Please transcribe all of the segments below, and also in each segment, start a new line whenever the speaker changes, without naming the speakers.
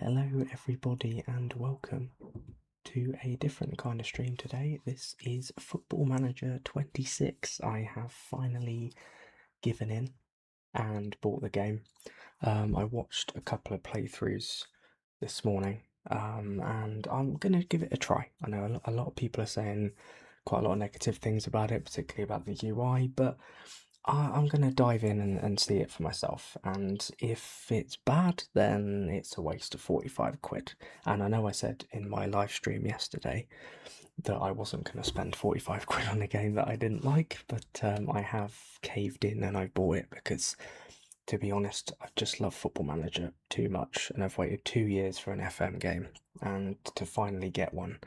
Hello, everybody, and welcome to a different kind of stream today. This is Football Manager 26. I have finally given in and bought the game. I watched a couple of playthroughs this morning, and I'm going to give it a try. I know a lot of people are saying quite a lot of negative things about it, particularly about the UI, but I'm going to dive in and see it for myself. And if it's bad, then it's a waste of 45 quid. And I know I said in my live stream yesterday that I wasn't going to spend 45 quid on a game that I didn't like, but I have caved in and I bought it because, to be honest, I just love Football Manager too much. And I've waited 2 years for an FM game. And to finally get one,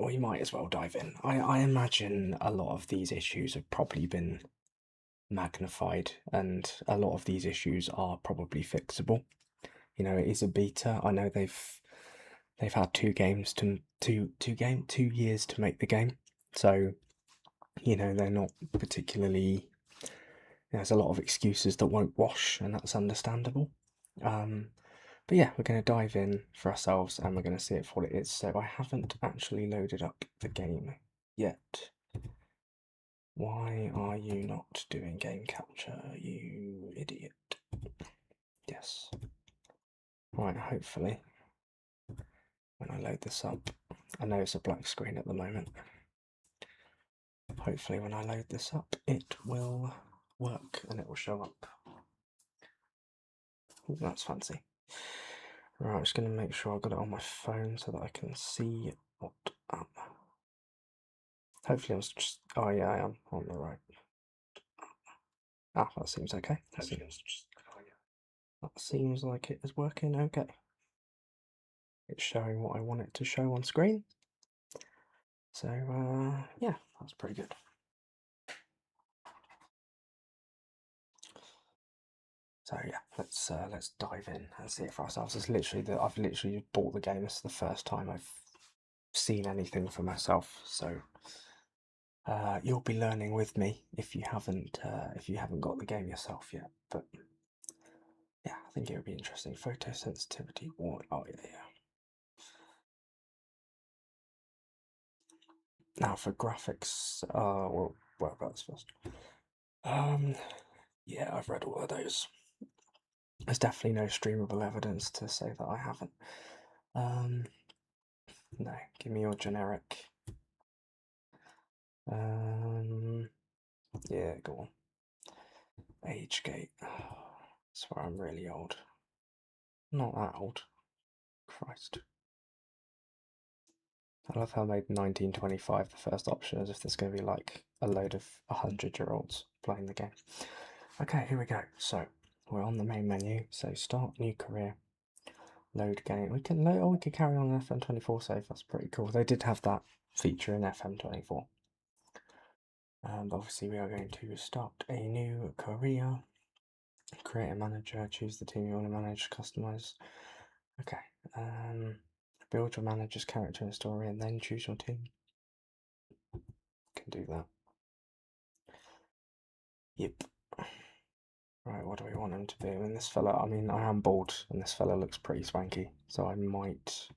we might as well dive in. I imagine a lot of these issues have probably been magnified, and a lot of these issues are probably fixable. It is a beta. I know they've had 2 years to make the game, so they're not particularly. There's a lot of excuses that won't wash, and that's understandable. But yeah, we're going to dive in for ourselves and we're going to see it for what it is. So I haven't actually loaded up the game yet. Why are you not doing game capture, you idiot? Yes. Right, hopefully, when I load this up, I know it's a black screen at the moment. Hopefully when I load this up, it will work and it will show up. Ooh, that's fancy. Right, I'm just going to make sure I've got it on my phone so that I can see what hopefully I'm just. Oh yeah, I am on the right. Ah, that seems okay. That seems like it is working okay. It's showing what I want it to show on screen. So yeah, that's pretty good. So yeah, let's dive in and see it for ourselves. It's literally I've literally bought the game. This is the first time I've seen anything for myself. So you'll be learning with me if you haven't got the game yourself yet. But yeah, I think it would be interesting. Photosensitivity. Oh yeah. Now for graphics, well, whereabouts first? Yeah, I've read all of those. There's definitely no streamable evidence to say that I haven't. No, give me your generic. Yeah, go on. Age gate. I swear I'm really old. Not that old. Christ. I love how I made 1925 the first option, as if there's going to be like a load of 100-year-olds playing the game. Okay, here we go. So, we're on the main menu. So, start new career. Load game. We can load. Oh, we could carry on an FM24 save. That's pretty cool. They did have that feature in FM24. But obviously, we are going to start a new career. Create a manager. Choose the team you want to manage. Customize. Okay. Build your manager's character and story, and then choose your team. Can do that. Yep. Right, what do we want him to be? I mean, I am bored, and this fella looks pretty swanky, so I might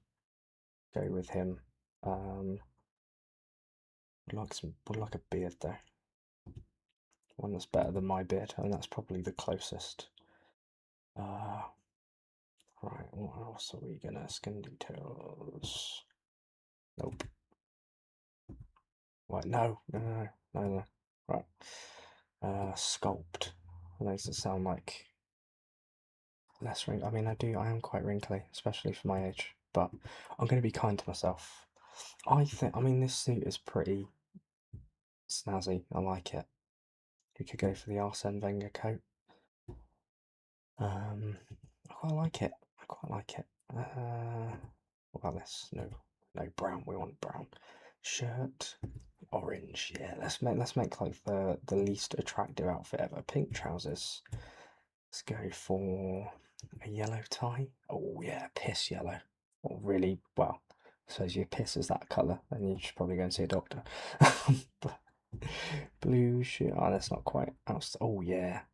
go with him. Would like a beard though. One that's better than my beard, and that's probably the closest. Right, what else are we gonna skin details? Nope. Right, no. Right. Sculpt. Those that sound like less wrinkly. I mean, I am quite wrinkly, especially for my age, but I'm going to be kind to myself. I mean, this suit is pretty snazzy. I like it. You could go for the Arsene Wenger coat. I quite like it. What about this? No, brown. We want brown. Shirt, orange. Yeah, let's make like the least attractive outfit ever. Pink trousers. Let's go for a yellow tie. Oh yeah, piss yellow. Or really, well, I suppose your piss is that colour, then you should probably go and see a doctor. Blue shirt. Oh, that's not quite. Oh yeah,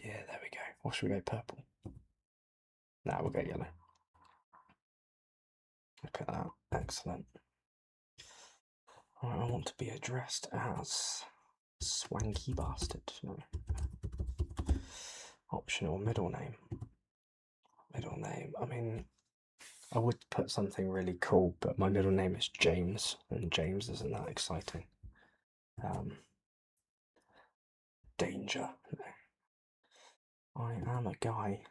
there we go. Or should we go purple? Nah, we'll go yellow. Look at that. Excellent. Right, I want to be addressed as Swanky Bastard. No. Optional middle name. Middle name. I mean, I would put something really cool, but my middle name is James, and James isn't that exciting. Danger. No. I am a guy.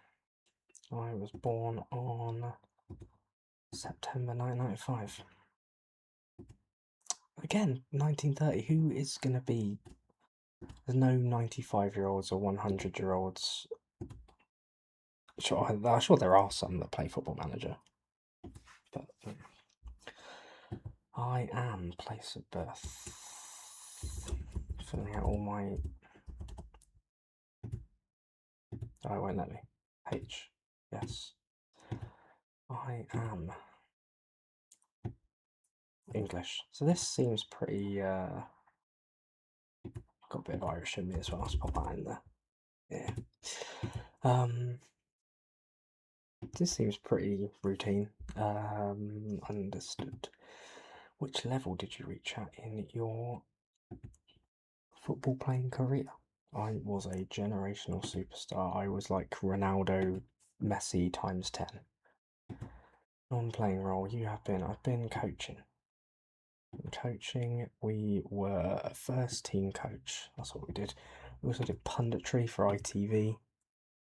I was born on September 1995. Again, 1930. Who is going to be? There's no 95-year-olds or 100-year-olds. Sure, I'm sure there are some that play Football Manager. But I am place of birth. Filling out all my. Oh, it won't let me. H. Yes. I am English. So this seems pretty. Got a bit of Irish in me as well. Let's pop that in there. Yeah. This seems pretty routine. Understood. Which level did you reach at in your football playing career? I was a generational superstar. I was like Ronaldo, Messi times 10. Non-playing role you have been. I've been coaching. In coaching, we were a first team coach. That's what we did. We also did punditry for ITV.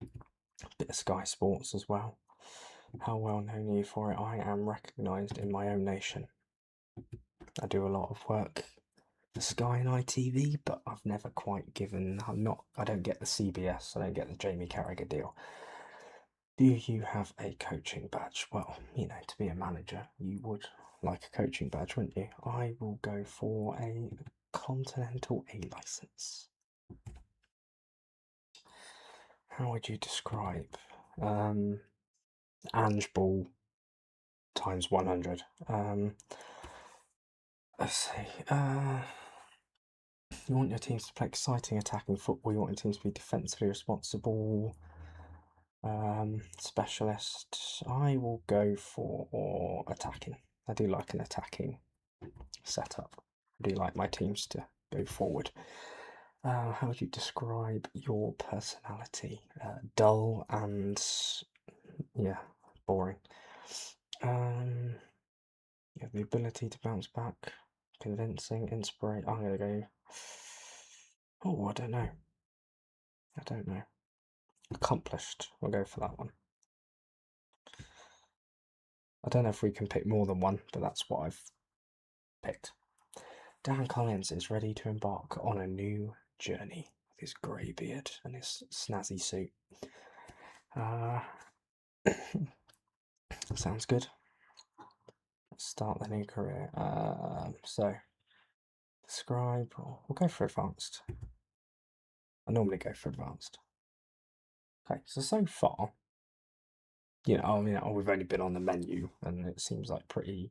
A bit of Sky Sports as well. How well known are you for it? I am recognised in my own nation. I do a lot of work for Sky and ITV, but I've never quite given. I don't get the CBS. I don't get the Jamie Carragher deal. Do you have a coaching badge? Well, to be a manager, you would like a coaching badge, wouldn't you? I will go for a Continental A license. How would you describe Ange Ball times 100? Let's see. You want your teams to play exciting attacking football. You want your teams to be defensively responsible. Specialist. I will go for attacking. I do like an attacking setup. I do like my teams to go forward. How would you describe your personality? Dull and boring. You have the ability to bounce back, convincing, inspiration. I'm gonna go. Oh, I don't know. Accomplished. We'll go for that one. I don't know if we can pick more than one, but that's what I've picked. Dan Collins is ready to embark on a new journey with his grey beard and his snazzy suit. Sounds good. Let's start the new career. So, describe. We'll go for advanced. I normally go for advanced. Okay, so far, we've only been on the menu, and it seems like pretty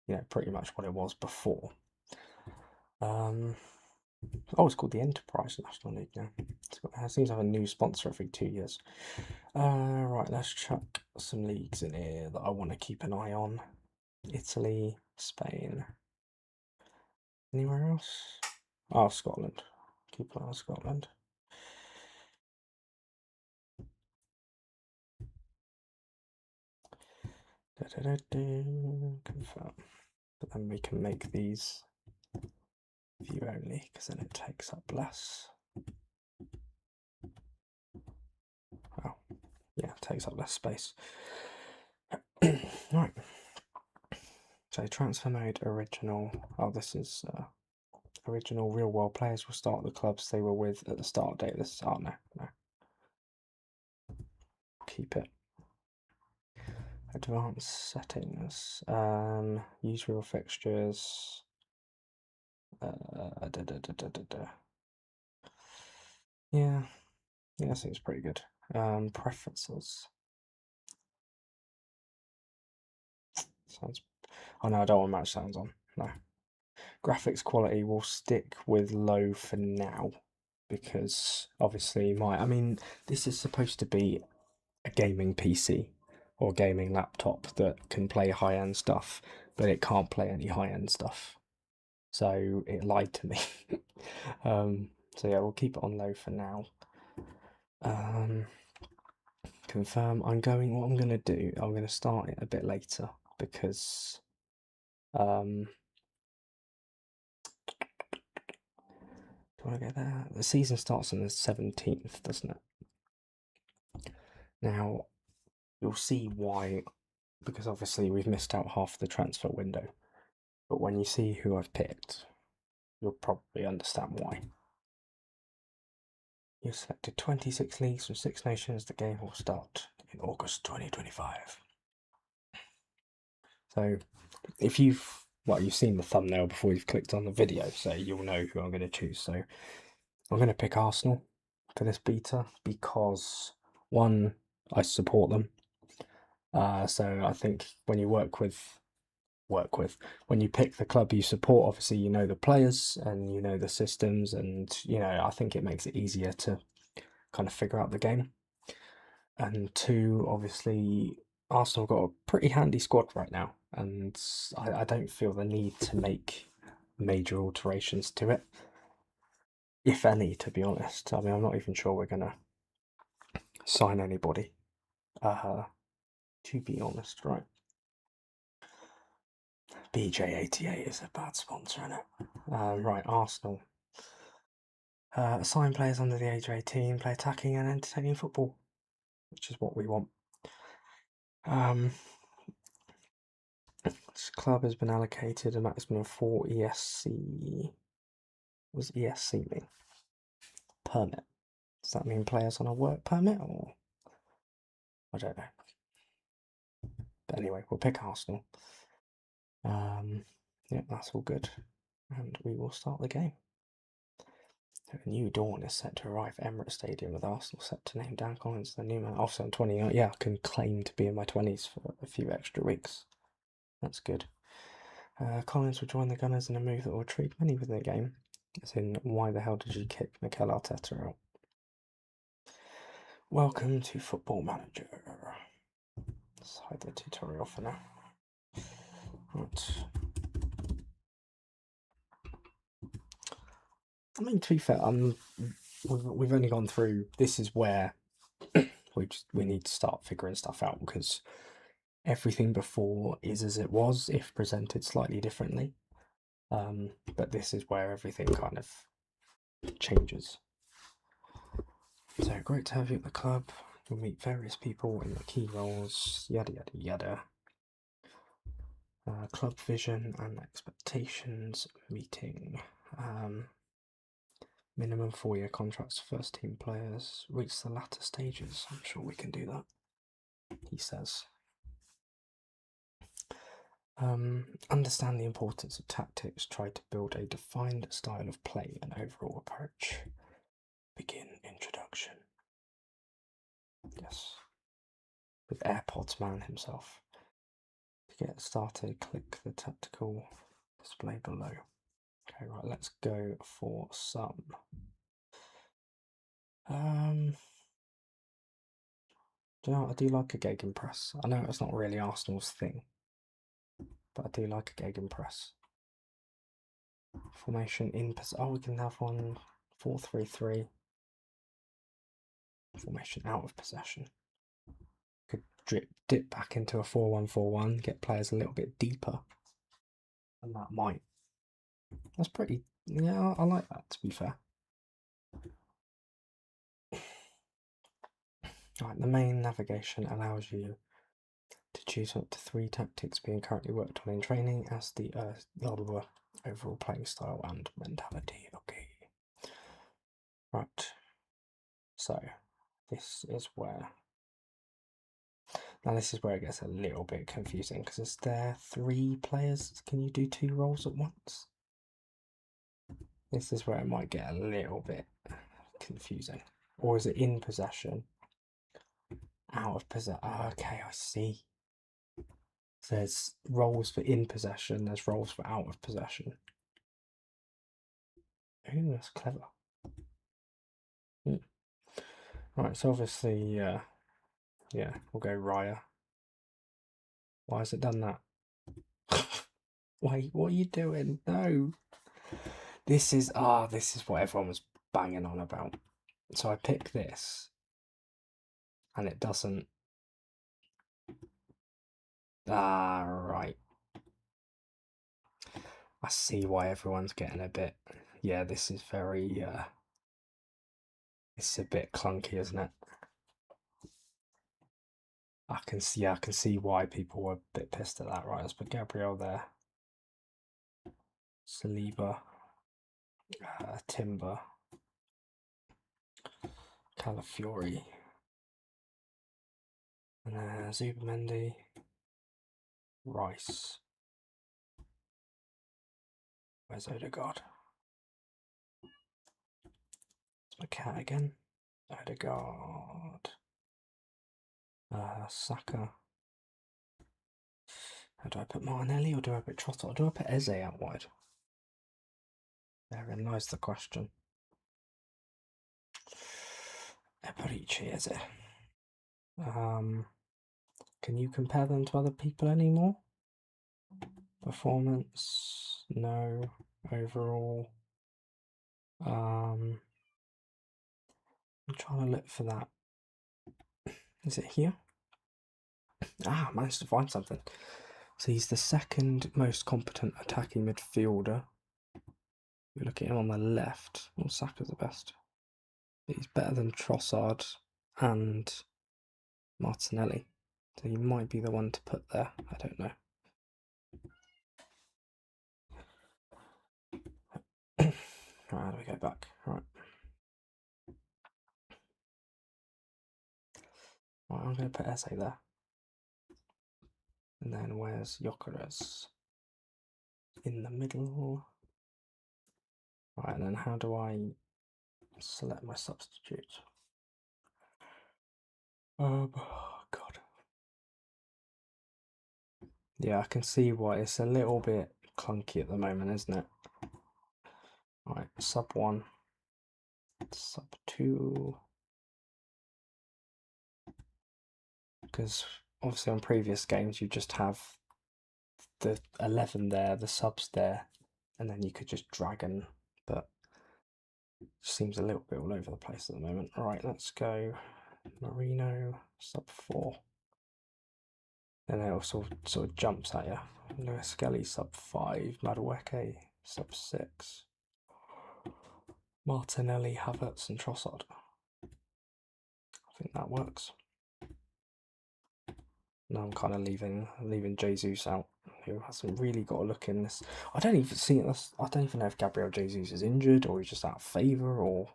much what it was before. It's called the Enterprise National League now. It seems to have a new sponsor every 2 years. Right, let's chuck some leagues in here that I want to keep an eye on. Italy, Spain. Anywhere else? Oh, Scotland. Keep an eye on Scotland. Confirm. But then we can make these view only, because then it takes up less. Oh, yeah, it takes up less space. Right. So transfer mode original. Oh, this is original real world players will start the clubs they were with at the start date. This is no. Keep it. Advanced settings. Use real fixtures. Yeah, seems pretty good. Preferences. Sounds. Oh no, I don't want match sounds on. No. Graphics quality will stick with low for now, because obviously this is supposed to be a gaming PC, or gaming laptop that can play high-end stuff, but it can't play any high-end stuff. So it lied to me. So yeah, we'll keep it on low for now. Confirm. What I'm gonna do, I'm gonna start it a bit later because do I want to go there? The season starts on the 17th, doesn't it? Now you'll see why, because obviously we've missed out half the transfer window. But when you see who I've picked, you'll probably understand why. You've selected 26 leagues from 6 nations. The game will start in August 2025. So if you've seen the thumbnail before you've clicked on the video, so you'll know who I'm going to choose. So I'm going to pick Arsenal for this beta because, one, I support them. So I think when you work with, when you pick the club you support, obviously you know the players and you know the systems, and I think it makes it easier to kind of figure out the game. And two, obviously Arsenal got a pretty handy squad right now, and I don't feel the need to make major alterations to it, if any, to be honest. I mean, I'm not even sure we're gonna sign anybody, to be honest, right? BJ88 is a bad sponsor, isn't it? Right, Arsenal. Assign players under the age of 18, play attacking and entertaining football, which is what we want. This club has been allocated a maximum of 4 ESC. What does ESC mean? Permit. Does that mean players on a work permit, or I don't know. But anyway, we'll pick Arsenal. Yeah, that's all good, and we will start the game. A new dawn is set to arrive at Emirates Stadium, with Arsenal set to name Dan Collins the new man. Also, I'm 20. Yeah, I can claim to be in my 20s for a few extra weeks. That's good. Collins will join the Gunners in a move that will intrigue many within the game, as in, why the hell did you kick Mikel Arteta out? Welcome to Football Manager. Let's hide the tutorial for now. Right. I mean, to be fair, we've only gone through. This is where we need to start figuring stuff out, because everything before is as it was, if presented slightly differently. But this is where everything kind of changes. So great to have you at the club. You'll meet various people in the key roles, yada yada yada. Club vision and expectations meeting. Minimum 4-year contracts for first team players. Reach the latter stages. I'm sure we can do that, he says. Understand the importance of tactics. Try to build a defined style of play and overall approach. Begin introduction. Yes. With AirPods man himself. To get started, click the tactical display below. Okay, right, let's go for some. Do you know what? I do like a gegenpress. I know it's not really Arsenal's thing, but I do like a gegenpress. Formation in oh, we can have one 4-3-3. Formation out of possession. Could dip back into a 4-1-4-1, get players a little bit deeper, and that might. That's pretty. Yeah, I like that, to be fair. Right, the main navigation allows you to choose up to 3 tactics being currently worked on in training as the overall playing style and mentality. Okay. Right. So, this is where. Now, this is where it gets a little bit confusing, because is there 3 players? Can you do 2 roles at once? This is where it might get a little bit confusing. Or is it in possession? Out of possession. Oh, okay, I see. So there's roles for in possession, there's roles for out of possession. Ooh, that's clever. Right, so obviously, yeah, we'll go Raya. Why has it done that? Wait, what are you doing? No. This is what everyone was banging on about. So I pick this, and it doesn't. Ah, right. I see why everyone's getting a bit. Yeah, this is very. It's a bit clunky, isn't it? I can see why people were a bit pissed at that. Right, let's put Gabriel there. Saliba, Timber, Calafiori, and then Zubamendi, Rice. Where's Odegaard? It's my cat again. Odegaard. Saka. How do I put Martinelli or do I put Trossard or do I put Eze out wide? Therein lies the question. Eperici, Eze. Can you compare them to other people anymore? Performance, no. Overall, I'm trying to look for that. Is it here? I managed to find something. So he's the second most competent attacking midfielder. You look at him on the left. Well, Saka's the best. He's better than Trossard and Martinelli. So he might be the one to put there. I don't know. Right, how do we go back? Right. Right, I'm going to put Eze there. And then where's Gyökeres? In the middle. Right, and then how do I select my substitute? Oh God. Yeah, I can see why it's a little bit clunky at the moment, isn't it? Right, sub 1, sub 2. Because obviously on previous games you just have the 11 there, the subs there, and then you could just drag and, but it seems a little bit all over the place at the moment. All right, let's go Marino, sub 4. And it also sort of jumps at you. Lewis Skelly, sub 5. Madueke, sub 6. Martinelli, Havertz, and Trossard. I think that works. Now I'm kind of leaving Jesus out, who hasn't really got a look in this. I don't even know if Gabriel Jesus is injured or he's just out of favour, or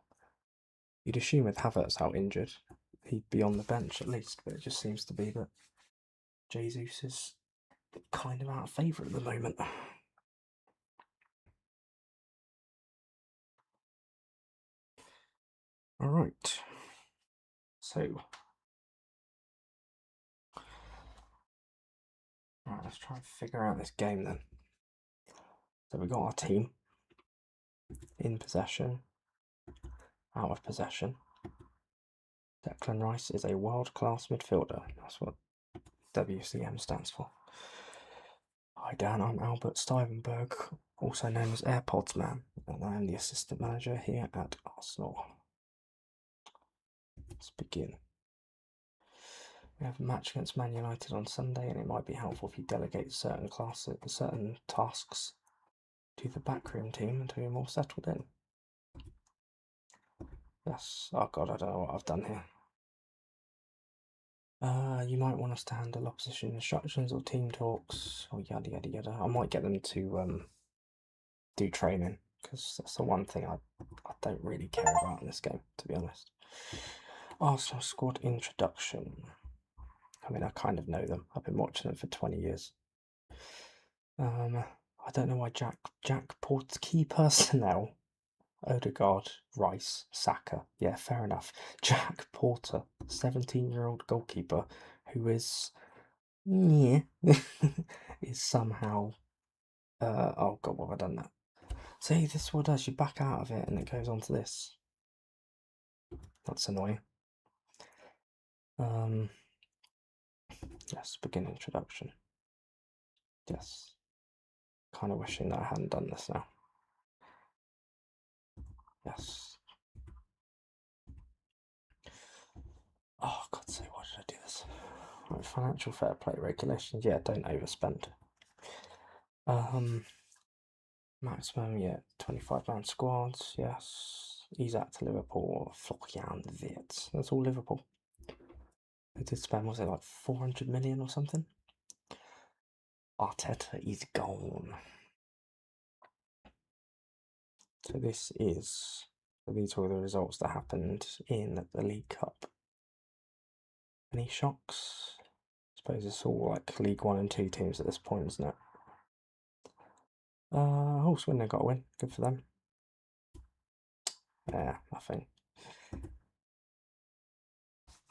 you'd assume with Havertz out injured, he'd be on the bench at least. But it just seems to be that Jesus is kind of out of favour at the moment. All right, so. Right, let's try and figure out this game then. So we've got our team in possession, out of possession. Declan Rice is a world-class midfielder. That's what WCM stands for. Hi Dan, I'm Albert Stivenberg, also known as AirPods Man, and I am the assistant manager here at Arsenal. Let's begin. We have a match against Man United on Sunday, and it might be helpful if you delegate certain tasks to the backroom team until you're more settled in. Yes. Oh God, I don't know what I've done here. You might want us to handle opposition instructions or team talks or yada yada yada. I might get them to do training because that's the one thing I don't really care about in this game, to be honest. Arsenal squad introduction. I mean, I kind of know them. I've been watching them for 20 years. I don't know why Jack Port's key personnel. Odegaard, Rice, Saka. Yeah, fair enough. Jack Porter, 17-year-old goalkeeper, who is is somehow oh God, what have I done that? See, this is what does, you back out of it and it goes on to this. That's annoying. Let's begin introduction. Yes. Kind of wishing that I hadn't done this now. Yes. Oh, God's sake, why did I do this? Right, financial fair play regulations. Yeah, don't overspend. Maximum, yeah, 25-man squads. Yes. Isaac to Liverpool. Florian Wirtz. That's all Liverpool. They did spend, was it like 400 million or something? Arteta is gone. So these were the results that happened in the League Cup. Any shocks? I suppose it's all like League 1 and 2 teams at this point, isn't it? Swindon got a win. Good for them. Yeah, nothing.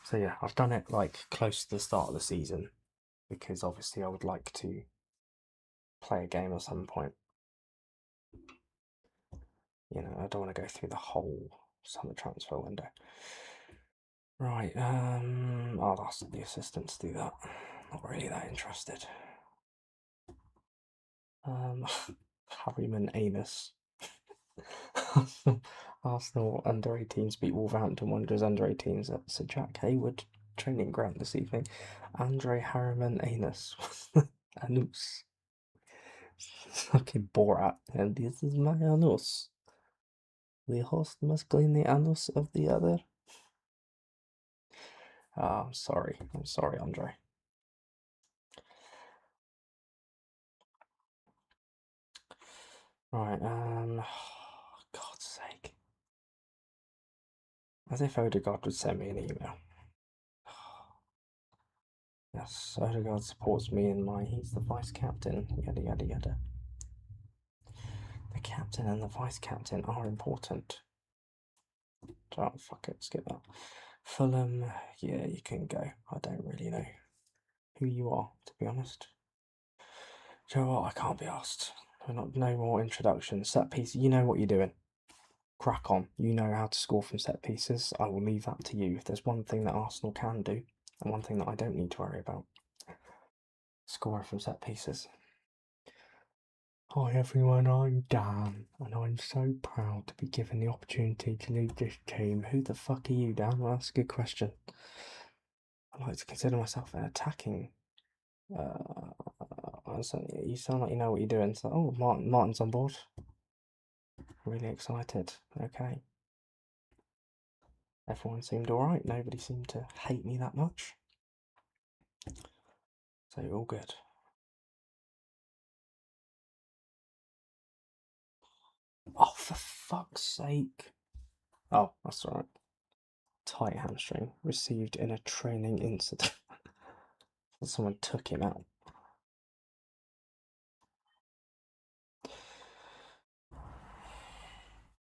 So yeah, I've done it like close to the start of the season because obviously I would like to play a game at some point. You know, I don't want to go through the whole summer transfer window. Right, I'll ask the assistants to do that. Not really that interested. Harryman Anus. Arsenal under 18s beat Wolverhampton Wanderers under 18s at Sir Jack Hayward training ground this evening. Andre Harriman Anus. Anus. Fucking Borat. And this is my anus. The host must clean the anus of the other. I'm sorry. I'm sorry, Andre. Right, God's sake. As if Odegaard would send me an email. Yes, Odegaard supports me in my, he's the vice captain, yada yada yada. The captain and the vice captain are important. Oh, fuck it, skip that. Fulham, yeah, you can go. I don't really know who you are, to be honest. Do you know what? I can't be asked. No more introductions. Set piece, you know what you're doing. Crack on. You know how to score from set pieces. I will leave that to you. If there's one thing that Arsenal can do, and one thing that I don't need to worry about, scoring from set pieces. Hi everyone, I'm Dan, and I'm so proud to be given the opportunity to lead this team. Who the fuck are you, Dan? Well, that's a good question. I like to consider myself an attacking. You sound like you know what you're doing. So, oh, Martin's on board. Really excited. Okay. Everyone seemed alright. Nobody seemed to hate me that much. So, all good. Oh, for fuck's sake. Oh, that's alright. Tight hamstring received in a training incident. Someone took him out.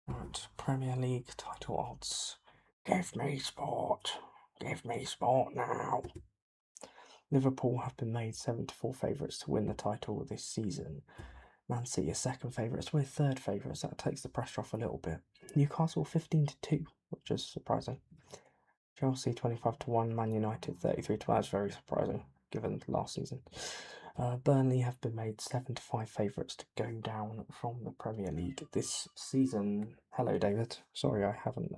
Right, Premier League title odds. Give me sport. Give me sport now. Liverpool have been made 7-4 favourites to win the title this season. Man City are second favourites, we're third favourites. That takes the pressure off a little bit. Newcastle 15-2, which is surprising. Chelsea 25-1, Man United 33-1. That's very surprising given last season. Burnley have been made 7-5 favourites to go down from the Premier League this season. Hello, David. Sorry, I haven't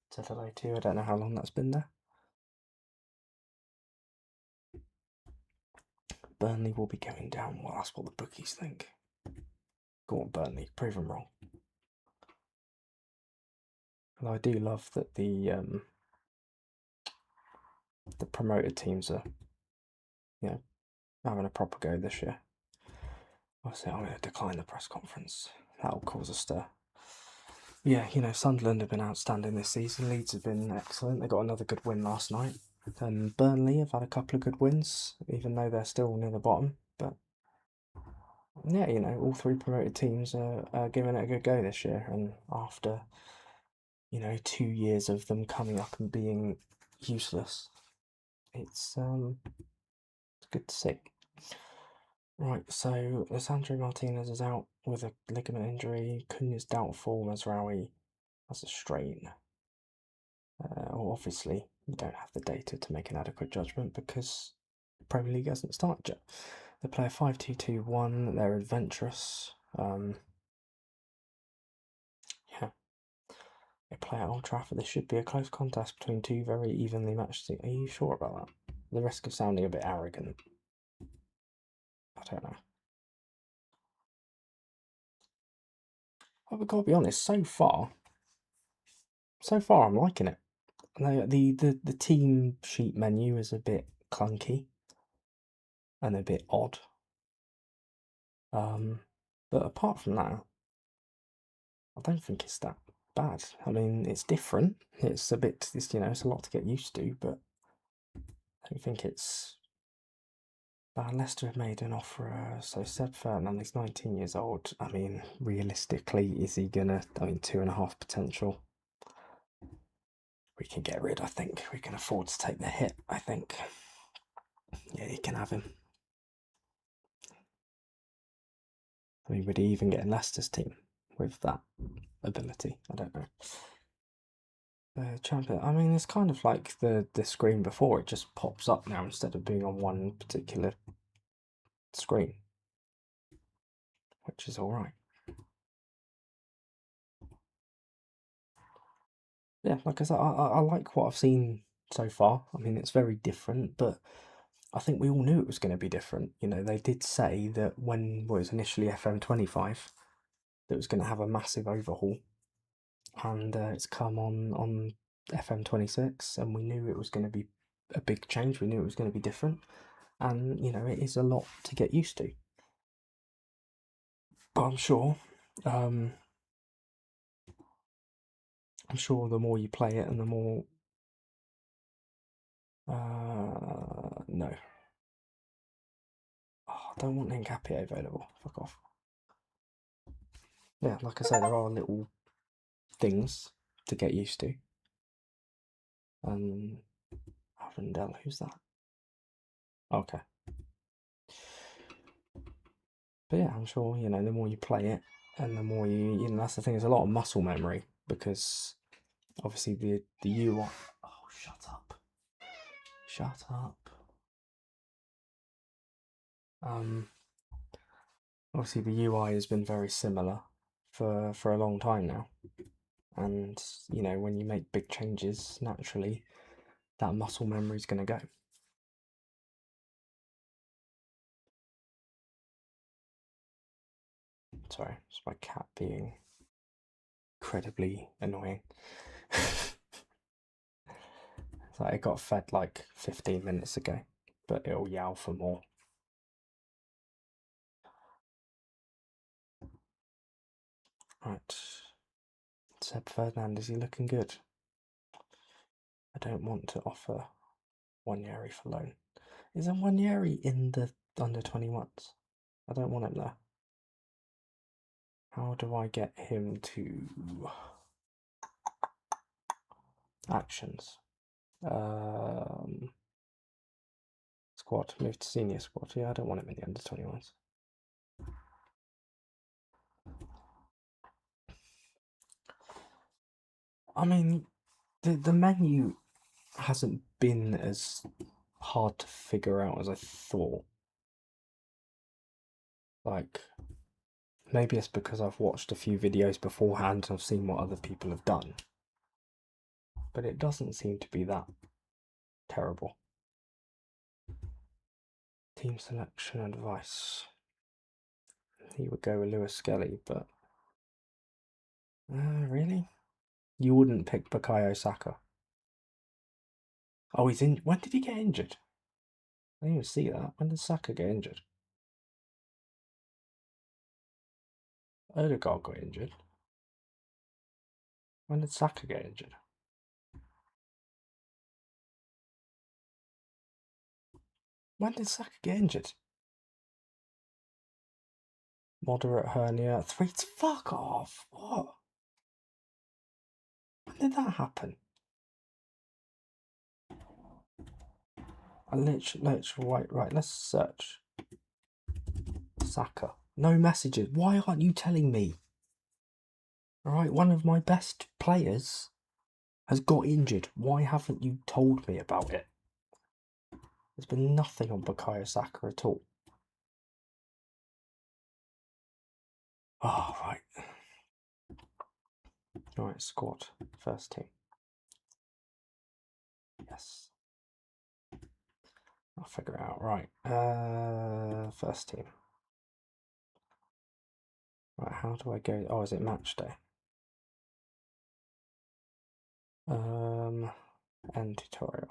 said hello to you. I don't know how long that's been there. Burnley will be going down. Well, that's what the bookies think. Go on, Burnley. Prove them wrong. And I do love that the promoted teams are, having a proper go this year. Obviously, I'm going to decline the press conference. That'll cause a stir. Yeah, Sunderland have been outstanding this season. Leeds have been excellent. They got another good win last night. And Burnley have had a couple of good wins, even though they're still near the bottom. But yeah, all three promoted teams are giving it a good go this year. And after, 2 years of them coming up and being useless, it's good to see. Right, so Lisandro Martinez is out with a ligament injury. Cunha's doubtful. Mazraoui has a strain. Obviously, we don't have the data to make an adequate judgment because the Premier League hasn't started yet. They play a 5-2-2-1. They're adventurous. Yeah. They play at Old Trafford. This should be a close contest between two very evenly matched teams. Are you sure about that? The risk of sounding a bit arrogant. I don't know. I've got to be honest. So far, I'm liking it. The team sheet menu is a bit clunky and a bit odd. But apart from that, I don't think it's that bad. I mean, it's different. It's a bit, it's a lot to get used to, but I don't think it's bad. Leicester have made an offer. So Seb Ferdinand, he's 19 years old. I mean, realistically, is he gonna? I mean, 2.5 potential. We can get rid. I think we can afford to take the hit. I think. Yeah, you can have him. I mean, would he even get in Leicester's team with that ability? I don't know. Champion. I mean, it's kind of like the screen before. It just pops up now instead of being on one particular screen, which is all right. Yeah, like I said, I like what I've seen so far. I mean, it's very different, but I think we all knew it was going to be different. They did say that when was initially FM25, that it was going to have a massive overhaul, and it's come on FM26, and we knew it was going to be a big change. We knew it was going to be different, and it is a lot to get used to. But I'm sure the more you play it and the more no. Oh, I don't want Nkapie available. Fuck off. Yeah, like I say, there are little things to get used to. Arundel, who's that? Okay. But yeah, I'm sure, the more you play it and the more that's the thing, there's a lot of muscle memory because obviously the UI. Oh, shut up. Shut up. Obviously the UI has been very similar for a long time now. And, when you make big changes, naturally, that muscle memory is going to go. Sorry, it's my cat being incredibly annoying. So it got fed like 15 minutes ago, but it'll yowl for more. Right. Seb Ferdinand, is he looking good? I don't want to offer Wanyeri for loan. Is Wanyeri in the under 21s? I don't want him there. How do I get him to actions? Squad, move to senior squad. Yeah, I don't want him in the under 21s. I mean, the menu hasn't been as hard to figure out as I thought. Like, maybe it's because I've watched a few videos beforehand and I've seen what other people have done. But it doesn't seem to be that terrible. Team selection advice. He would go with Lewis Skelly, but really? You wouldn't pick Bukayo Saka? Oh, he's in. When did he get injured? I didn't even see that. When did Saka get injured? Odegaard got injured. When did Saka get injured? When did Saka get injured? Moderate hernia. Fuck off. What? When did that happen? I literally, right, let's search. Saka. No messages. Why aren't you telling me? Alright, one of my best players has got injured. Why haven't you told me about it? There's been nothing on Bukayo Saka at all. Right, squad, first team. Yes. I'll figure it out. Right, first team. Right, how do I go? Oh, is it match day? End tutorial.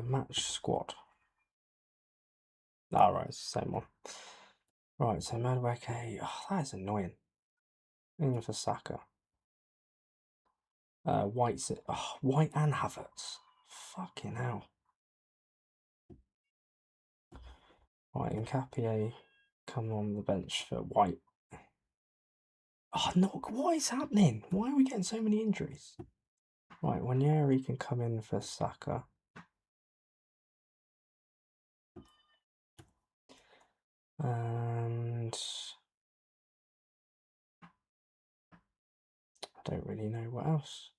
Match squad. Oh, right, it's the same one. Right, so Madueke. Oh, that is annoying. Even for Saka. White's it. Oh, White and Havertz. Fucking hell. Right, Nkapie come on the bench for White. Oh no, what is happening? Why are we getting so many injuries? Right, Wanyeri can come in for Saka. And I don't really know what else.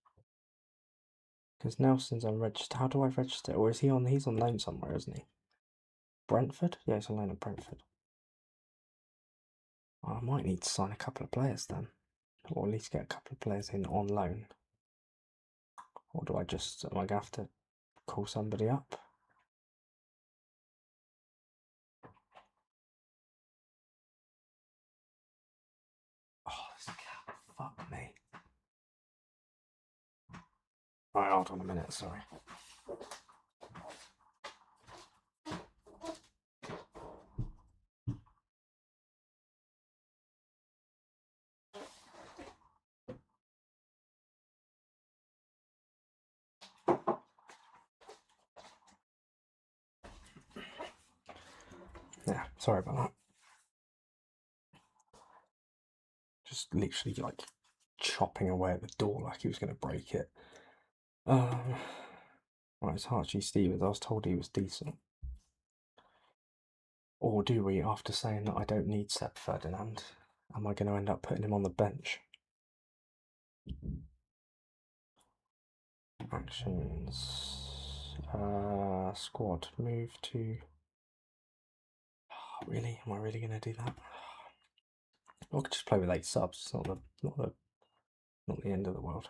Because Nelson's unregistered. How do I register? Or is he on? He's on loan somewhere, isn't he? Brentford? Yeah, he's on loan at Brentford. Oh, I might need to sign a couple of players then. Or at least get a couple of players in on loan. Or do I just, am I going to have to call somebody up? Oh, this cat, fuck me. Right, hold on a minute, sorry. Yeah, sorry about that. Just literally like chopping away at the door like he was going to break it. Right, it's Archie Stevens. I was told he was decent. Or do we, after saying that I don't need Sepp Ferdinand? Am I going to end up putting him on the bench? Actions. Squad. Move to... Oh, really? Am I really going to do that? I could just play with 8 subs. It's not the end of the world.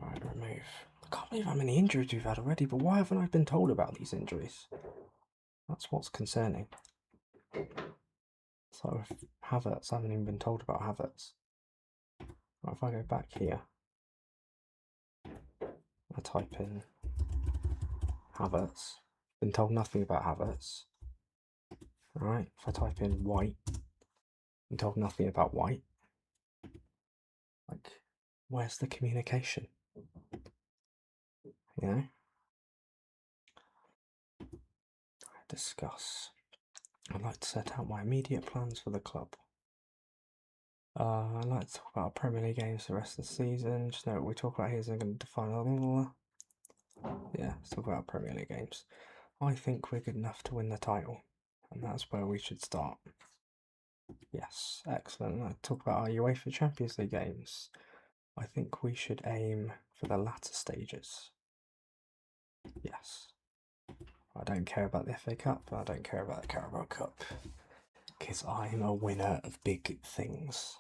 Right, remove. I can't believe how many injuries we've had already, but why haven't I been told about these injuries? That's what's concerning. So if Havertz, I haven't even been told about Havertz. Right, if I go back here, I type in Havertz. Been told nothing about Havertz. Alright, if I type in White, been told nothing about White. Like, where's the communication? You know? Discuss. I'd like to set out my immediate plans for the club. I'd like to talk about Premier League games for the rest of the season. Just know what we talk about here isn't going to define. Yeah, let's talk about Premier League games. I think we're good enough to win the title, and that's where we should start. Yes, excellent. Let's talk about our UEFA Champions League games. I think we should aim for the latter stages. Yes. I don't care about the FA Cup, I don't care about the Carabao Cup, because I'm a winner of big things.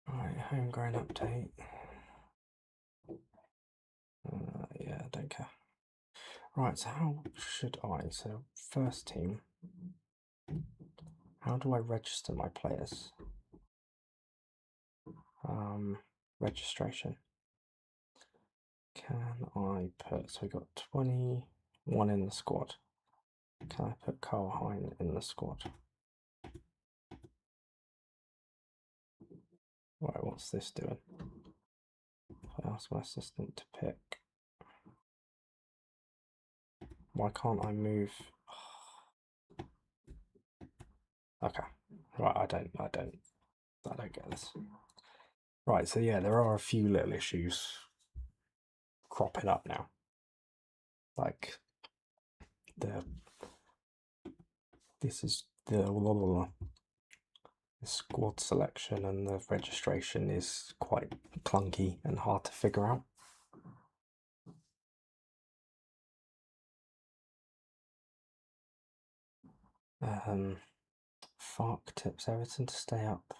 Right, homegrown update. Yeah, I don't care. Right, so how should I? So, first team. How do I register my players? Registration. Can I put, so we got 21 in the squad. Can I put Carl Hein in the squad? Right, what's this doing? If I ask my assistant to pick. Why can't I move? Okay. Right, I don't get this. Right, so yeah, there are a few little issues cropping up now. Like this is the The squad selection and the registration is quite clunky and hard to figure out. Fark tips Everton to stay up.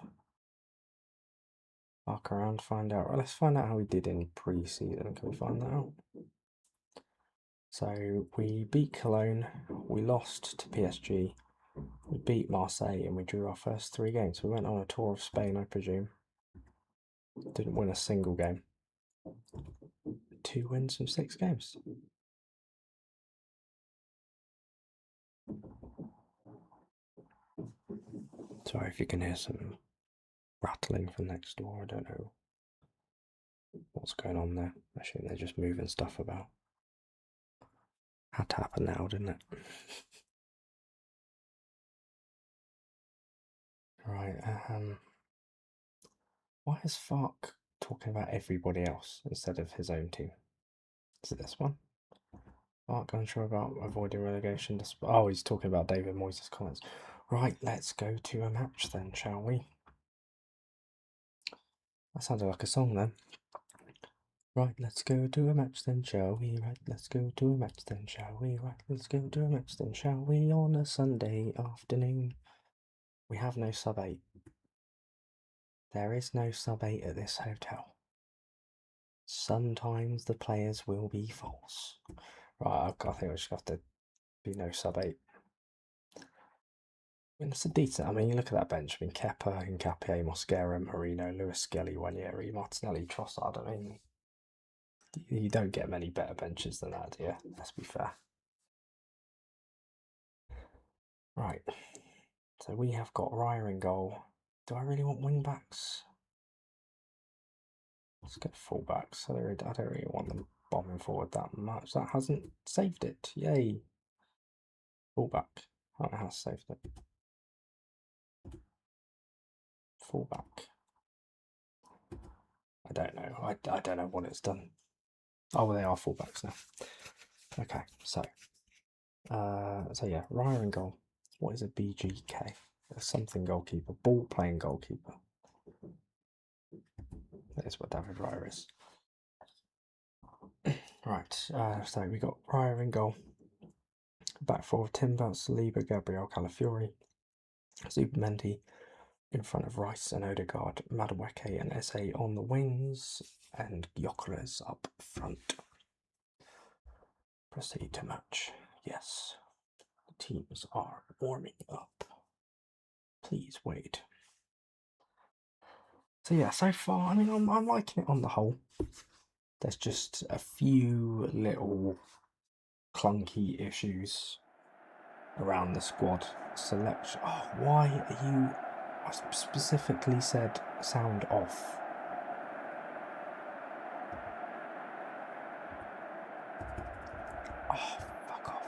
Fark around, find out. Well, let's find out how we did in pre-season. Can we find that out? So we beat Cologne, we lost to PSG, we beat Marseille, and we drew our first 3 games. We went on a tour of Spain, I presume. Didn't win a single game. 2 wins from 6 games. Sorry if you can hear some rattling from next door. I don't know what's going on there. I think they're just moving stuff about. Had to happen now, didn't it? Right, why is Fark talking about everybody else instead of his own team? Is it this one? Fark unsure about avoiding relegation. Oh, he's talking about David Moyes' comments. Right, let's go to a match then, shall we? That sounded like a song then. Right, let's go to a match then, shall we? Right, let's go to a match then, shall we? Right, let's go to a match then, shall we? On a Sunday afternoon. We have no sub 8. There is no sub 8 at this hotel. Sometimes the players will be false. Right, I think I just have to be no sub 8. I mean, it's a decent. I mean, you look at that bench. I mean, Kepa, Hincapié, Mosquera, Marino, Lewis Skelly, Wanieri, Martinelli, Trossard. I mean, you don't get many better benches than that, do you? Let's be fair. Right. So we have got Raya in goal. Do I really want wing backs? Let's get fullbacks. I don't really want them bombing forward that much. That hasn't saved it. Yay. Fullback. Oh, it has saved it. Fullback. I don't know. I don't know what it's done. Oh, well, they are fullbacks now. Okay, so yeah, Raya in goal. What is a BGK? A something goalkeeper. Ball playing goalkeeper. That is what David Raya is. Right, so we got Raya in goal. Back four, Timber, Saliba, Gabriel, Calafiori, Zubimendi in front of Rice and Odegaard, Madueke and Eze on the wings, and Gyökeres up front. Proceed to match. Yes, the teams are warming up. Please wait. So yeah, so far, I mean, I'm liking it on the whole. There's just a few little clunky issues around the squad selection. Oh, why are you? I specifically said sound off. Oh, fuck off.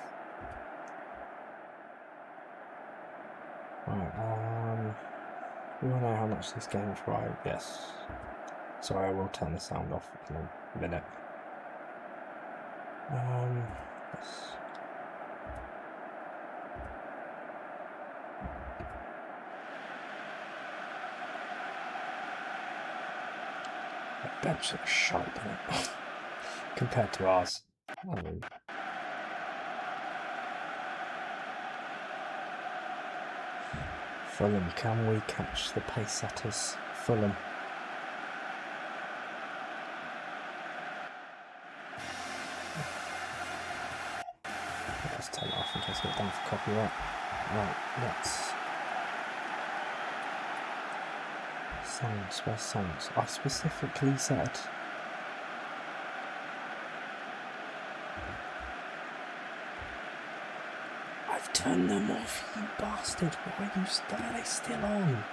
Right, we all know how much this game's right, yes. Sorry, I will turn the sound off in a minute. Yes. That bench looks shite, doesn't it? Compared to ours. I mean, Fulham, can we catch the pace setters? Fulham. Let's turn it off in case I get done for copyright. Right, let's. Sounds, where's sounds? I specifically said. I've turned them off, you bastard. Why are they still on?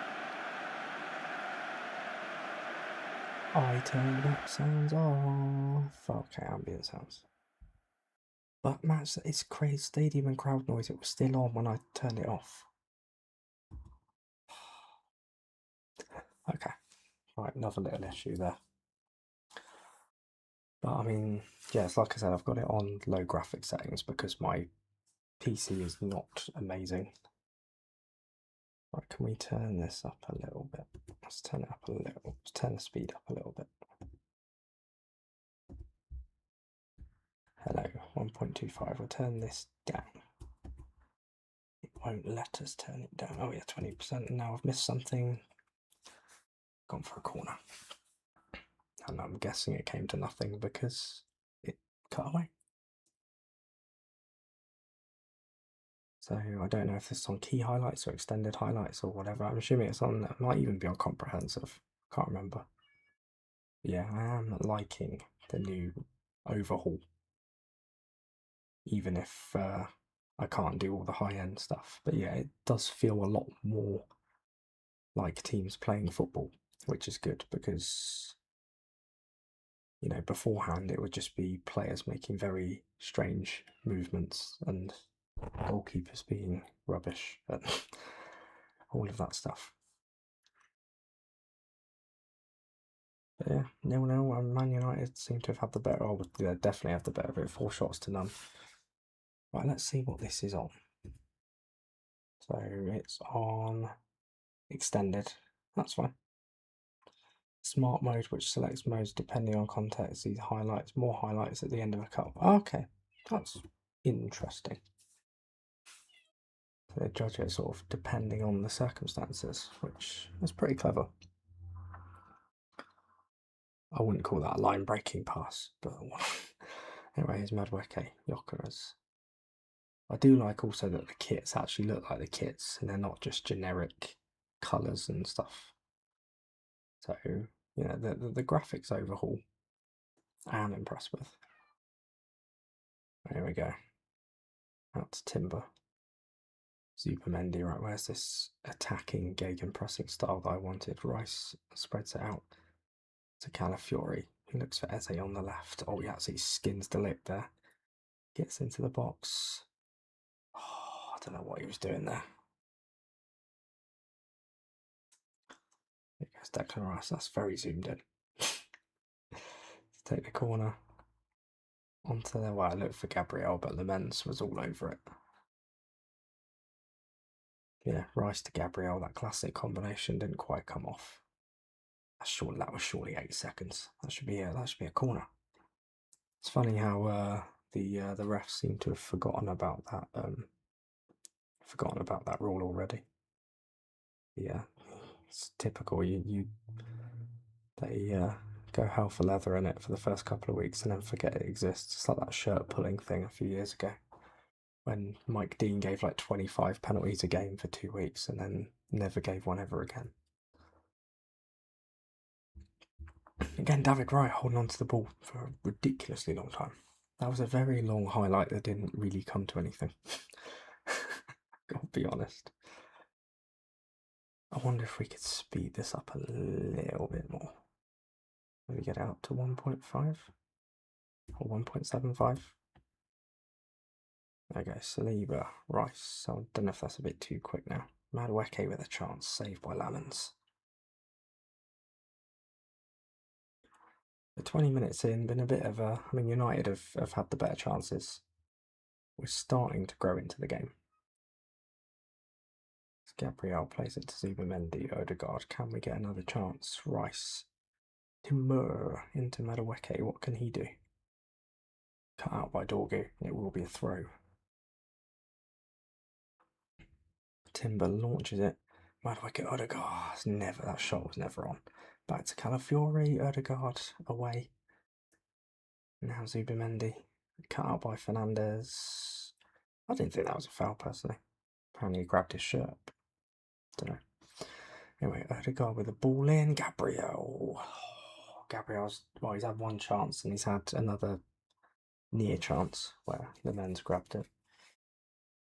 I turned up sounds off. Okay, ambient sounds. But Matt, it's crazy stadium and crowd noise. It was still on when I turned it off. Okay, right, another little issue there. But I mean, yes, like I said, I've got it on low graphic settings because my PC is not amazing. Right, can we turn this up a little bit? Let's turn it up a little. Let's turn the speed up a little bit. Hello, 1.25. We'll turn this down. It won't let us turn it down. Oh yeah, 20%. Now I've missed something. Gone for a corner. And I'm guessing it came to nothing because it cut away. So I don't know if this is on key highlights or extended highlights or whatever. I'm assuming it's on, it might even be on comprehensive. Can't remember. Yeah, I am liking the new overhaul. Even if I can't do all the high-end stuff. But yeah, it does feel a lot more like teams playing football, which is good because, you know, beforehand it would just be players making very strange movements and goalkeepers being rubbish and all of that stuff. But yeah, 0-0, and Man United seem to have had the better, oh, they definitely have the better of it, 4 shots to none. Right, let's see what this is on. So it's on extended, that's fine. Smart mode, which selects modes depending on context. These highlights, more highlights at the end of a cut. Okay, that's interesting. So they judge it sort of depending on the circumstances, which is pretty clever. I wouldn't call that a line-breaking pass, but anyway, here's Madueke, Gyökeres. I do like also that the kits actually look like the kits, and they're not just generic colours and stuff. So, you know, the graphics overhaul, I am impressed with. There we go. That's Timber. Zubimendi, right, where's this attacking gegenpressing style that I wanted? Rice spreads it out to Calafiori. He looks for Eze on the left. Oh, he actually skins the lip there. Gets into the box. Oh, I don't know what he was doing there. There goes Declan Rice. That's very zoomed in. Let's take the corner. Onto the, well, I looked for Gabriel, but Lamens was all over it. Yeah, Rice to Gabriel, that classic combination didn't quite come off. That was surely 8 seconds. That should be a corner. It's funny how the refs seem to have forgotten about that rule already. Yeah, it's typical. They go hell for leather in it for the first couple of weeks and then forget it exists. It's like that shirt pulling thing a few years ago when Mike Dean gave like 25 penalties a game for 2 weeks and then never gave one ever again. Again, David Raya holding on to the ball for a ridiculously long time. That was a very long highlight that didn't really come to anything. Gotta be honest. I wonder if we could speed this up a little bit more. Maybe get out to 1.5 or 1.75. Okay, Saliba, Rice. I don't know if that's a bit too quick now. Madueke with a chance, saved by Lamens. 20 minutes in, been a bit of a. I mean, United have had the better chances. We're starting to grow into the game. Gabriel plays it to Zubimendi, Odegaard. Can we get another chance? Rice. Timur into Madueke. What can he do? Cut out by Dorgu. It will be a throw. Timber launches it. Madueke, Odegaard. That shot was never on. Back to Calafiori. Odegaard away. Now Zubimendi. Cut out by Fernandez. I didn't think that was a foul personally. Apparently he grabbed his shirt. Don't know. Anyway, Odegaard with the ball in. Gabriel. Gabriel's, well, he's had one chance and he's had another near chance where the men's grabbed it.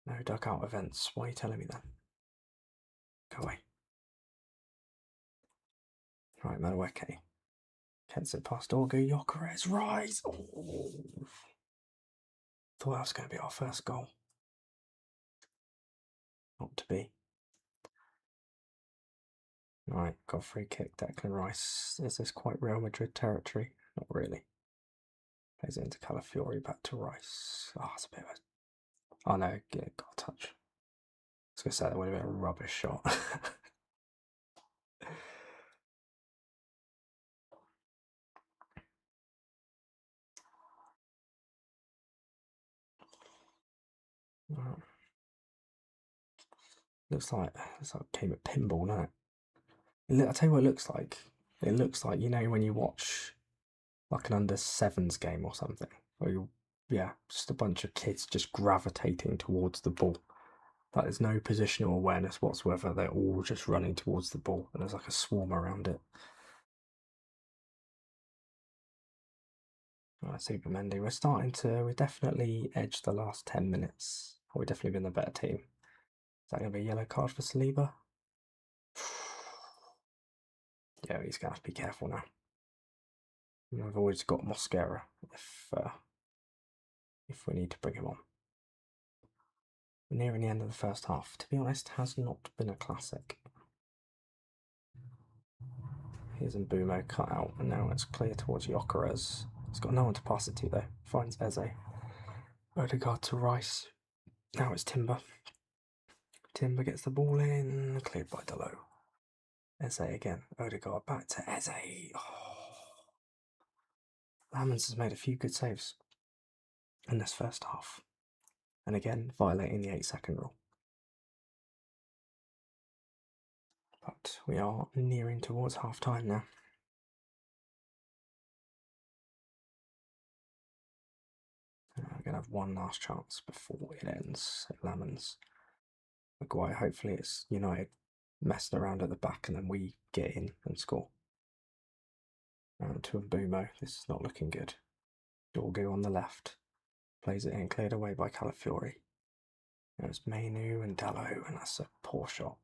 No dugout events. Why are you telling me that? Go away. Right, Madueke. Gets it past Dorgu. Gyökeres. Rise. Oh. Thought that was going to be our first goal. Not to be. Right, got a free kick. Declan Rice. Is this quite Real Madrid territory? Not really. Plays it into Calafiori, back to Rice. Oh, it's a bit of a. Oh no, got a touch. was going to say that would have been a rubbish shot. Looks like a game of pinball, doesn't it? I'll tell you what it looks like. It looks like, you know, when you watch like an under sevens game or something, or just a bunch of kids just gravitating towards the ball. Like there's no positional awareness whatsoever. They're all just running towards the ball, and there's like a swarm around it. Right, Super Mendy, we've definitely edged the last 10 minutes. We've definitely been the better team. Is that going to be a yellow card for Saliba? Yeah, he's going to have to be careful now. We've always got Mosquera if we need to bring him on. We're nearing the end of the first half. To be honest, has not been a classic. Here's Mbumo cut out, and now it's clear towards Gyökeres. He's got no one to pass it to though. Finds Eze. Odegaard to Rice. Now it's Timber. Timber gets the ball in, cleared by Delo. Eze again. Odegaard back to Eze. Oh. Lamens has made a few good saves in this first half. And again, violating the 8-second rule. But we are nearing towards half time now. We're going to have one last chance before it ends at Lamens. Maguire, hopefully it's United messing around at the back and then we get in and score. Round to Mbumo, this is not looking good. Dorgu on the left, plays it in, cleared away by Calafiori. There's Mainu and Dallo, and that's a poor shot.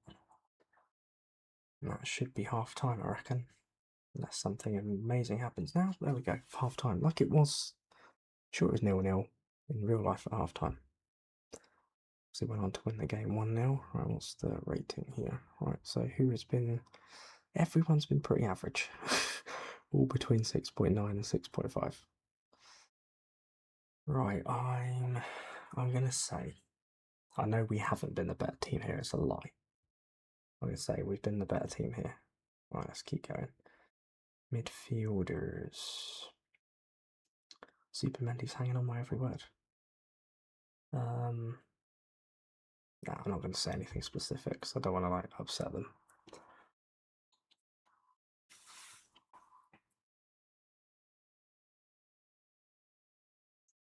And that should be half time, I reckon. Unless something amazing happens now. There we go, half time. Like it was, sure it was 0-0 in real life at half time. So went on to win the game 1-0. Right, what's the rating here? Right, so who has been... Everyone's been pretty average. All between 6.9 and 6.5. Right, I'm going to say... I know we haven't been the better team here, it's a lie. I'm going to say we've been the better team here. Right, let's keep going. Midfielders. Super Mendy's hanging on my every word. No, I'm not going to say anything specific because I don't want to like upset them.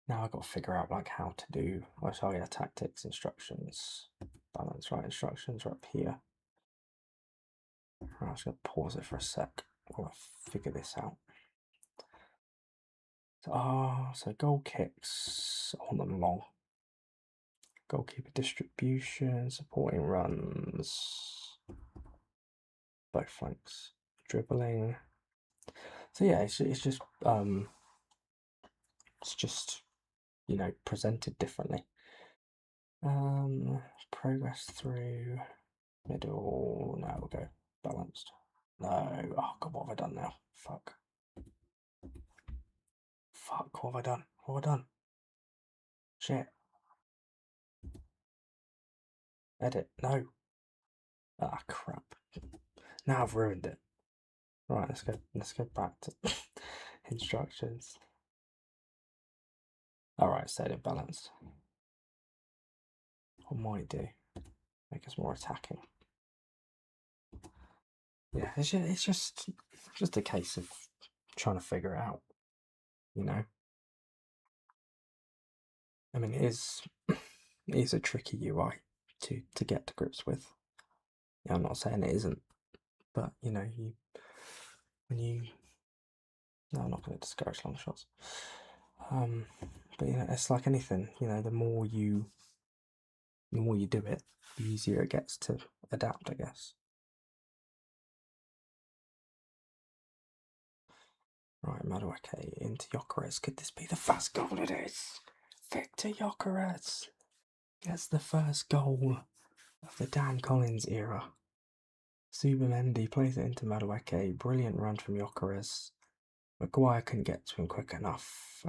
Now I've got to figure out like how to do. Oh yeah, tactics, instructions, balance. Right, instructions are up here. Right, I'm just going to pause it for a sec while I figure this out. So goal kicks on them long. Goalkeeper distribution, supporting runs, both flanks, dribbling. So yeah, it's just you know, presented differently. Progress through middle. Now we'll go balanced. No, oh god, what have I done now? Fuck, what have I done? What have I done? Shit. Edit. No. Ah, crap. Now I've ruined it. Right, let's go back to instructions. Alright, set it balanced. What might do? Make us more attacking. Yeah, it's just a case of trying to figure it out, you know. I mean, it is a tricky UI to get to grips with. Yeah, I'm not saying it isn't, but you know, no, I'm not going to discourage long shots. But you know, it's like anything. You know, the more you do it, the easier it gets to adapt, I guess. Right, Madueke into Gyökeres. Could this be the first goal? It is. Victor Gyökeres gets the first goal of the Dan Collins era. Subimendi plays it into Madueke. Brilliant run from Gyökeres. Maguire couldn't get to him quick enough.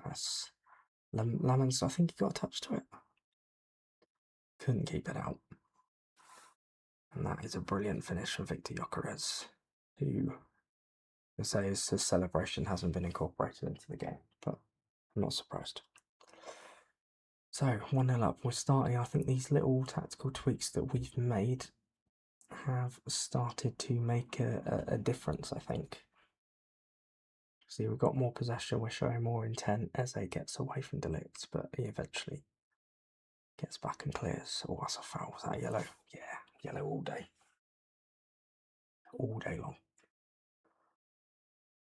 Lamens, I think he got a touch to it. Couldn't keep it out. And that is a brilliant finish from Victor Gyökeres, who, I say, his celebration hasn't been incorporated into the game, but I'm not surprised. So, 1-0 up. We're starting, I think these little tactical tweaks that we've made have started to make a difference, I think. See, we've got more possession, we're showing more intent as Eze gets away from Delict, but he eventually gets back and clears. Oh, that's a foul. Was that yellow? Yeah, yellow all day. All day long.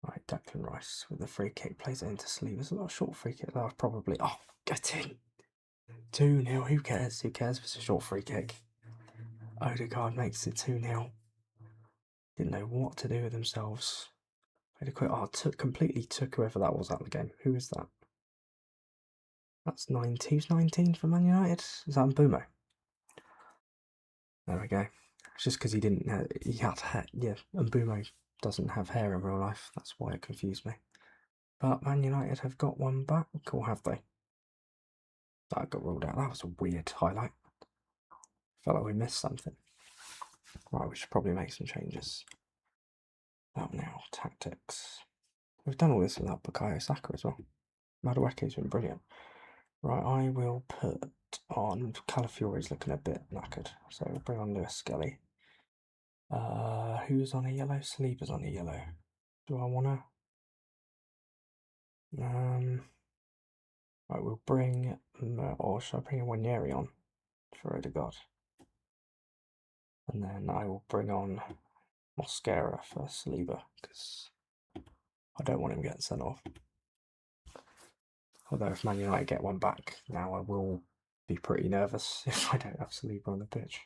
Right, Declan Rice with the free kick, plays it into sleeve. There's a lot of short free kick though, probably. Oh, get in! 2-0, who cares? Who cares if it's a short free kick? Odegaard makes it 2-0. Didn't know what to do with themselves. Played a quick. Oh, completely took whoever that was out of the game. Who is that? That's 19 for Man United. Is that Mbumo? There we go. It's just because he didn't. He had hair. Yeah, Mbumo doesn't have hair in real life. That's why it confused me. But Man United have got one back, or have they? That got ruled out. That was a weird highlight. Felt like we missed something. Right, we should probably make some changes. That now, tactics. We've done all this without Bukayo Saka as well. Madueke's been brilliant. Right, I will put on Calafiori's looking a bit knackered, so we'll bring on Lewis Skelly. Who's on a yellow? Sleeper's on a yellow. Do I wanna? Right, we'll bring, or should I bring a Wanyeri on for Odegaard? And then I will bring on Mosquera for Saliba because I don't want him getting sent off. Although if Man United get one back now, I will be pretty nervous if I don't have Saliba on the pitch.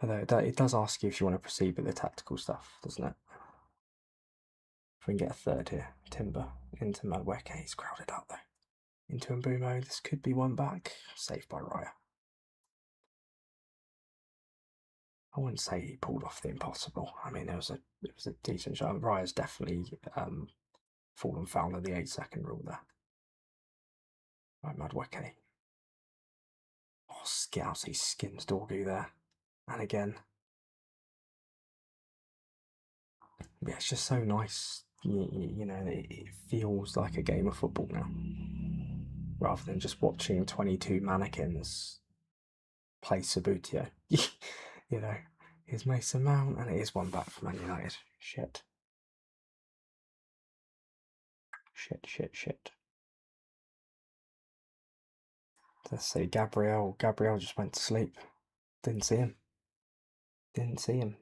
Although it does ask you if you want to proceed with the tactical stuff, doesn't it? If we can get a third here, Timber into Madueke, he's crowded up though. Into Mbumo, this could be one back, saved by Raya. I wouldn't say he pulled off the impossible. I mean, it was a decent shot. Raya's definitely fallen foul of the 8-second rule there. Right, Madueke. Oh, Scouts, he skins Dorgu there. And again. Yeah, it's just so nice. You know, it feels like a game of football now. Rather than just watching 22 mannequins play Sabutio. You know, here's Mason Mount, and it is one back from Man United. Shit. Let's see, Gabriel just went to sleep. Didn't see him.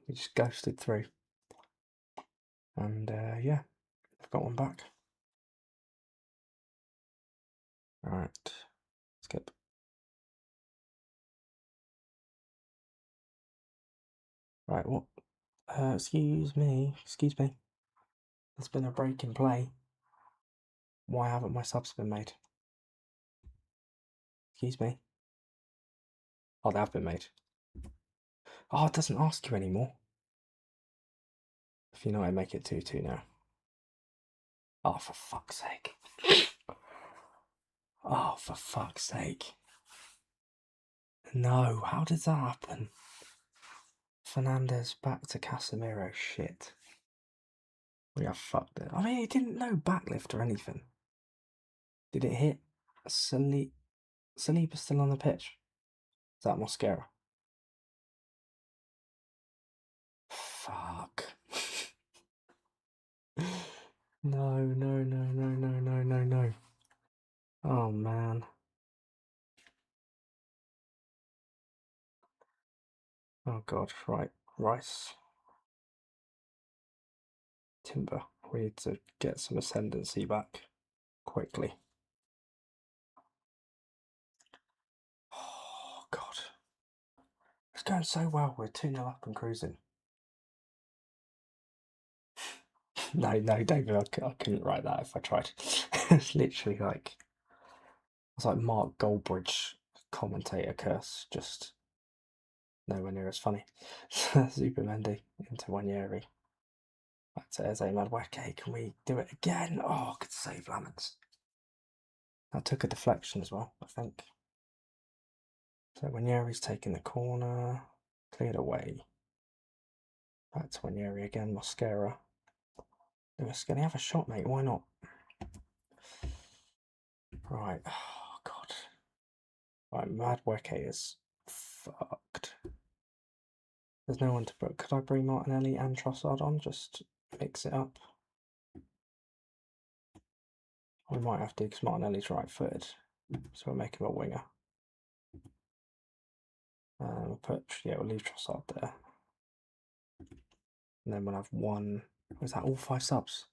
He just ghosted through. And yeah, I've got one back. Alright, skip. Right, what? Excuse me. There's been a break in play. Why haven't my subs been made? Excuse me. Oh, they have been made. Oh, it doesn't ask you anymore. If you know, I make it 2-2 now. Oh, for fuck's sake. Oh, for fuck's sake. No, how does that happen? Fernandez back to Casemiro. Shit. We have fucked it. I mean, it didn't know backlift or anything. Did it hit? Saliba's still on the pitch. Is that Mosquera? Fuck. No. Oh, man. Oh, God. Right. Rice. Timber. We need to get some ascendancy back quickly. Oh, God. It's going so well. We're 2-0 up and cruising. No, David, I couldn't write that if I tried. It's literally like, it's like Mark Goldbridge commentator curse, just nowhere near as funny. Zubimendi into Wanyeri. Back to Eze Madueke. Can we do it again? Oh, good save, Lamens. That took a deflection as well, I think. So Wanyeri's taking the corner, cleared away. Back to Wanyeri again, Mosquera. Lewis, can he have a shot, mate? Why not? Right, oh god. Right, Madweke is fucked. There's no one to put. Could I bring Martinelli and Trossard on? Just mix it up. We might have to because Martinelli's right footed. So we'll make him a winger. We'll we'll leave Trossard there. And then we'll have one. Is that all 5 subs?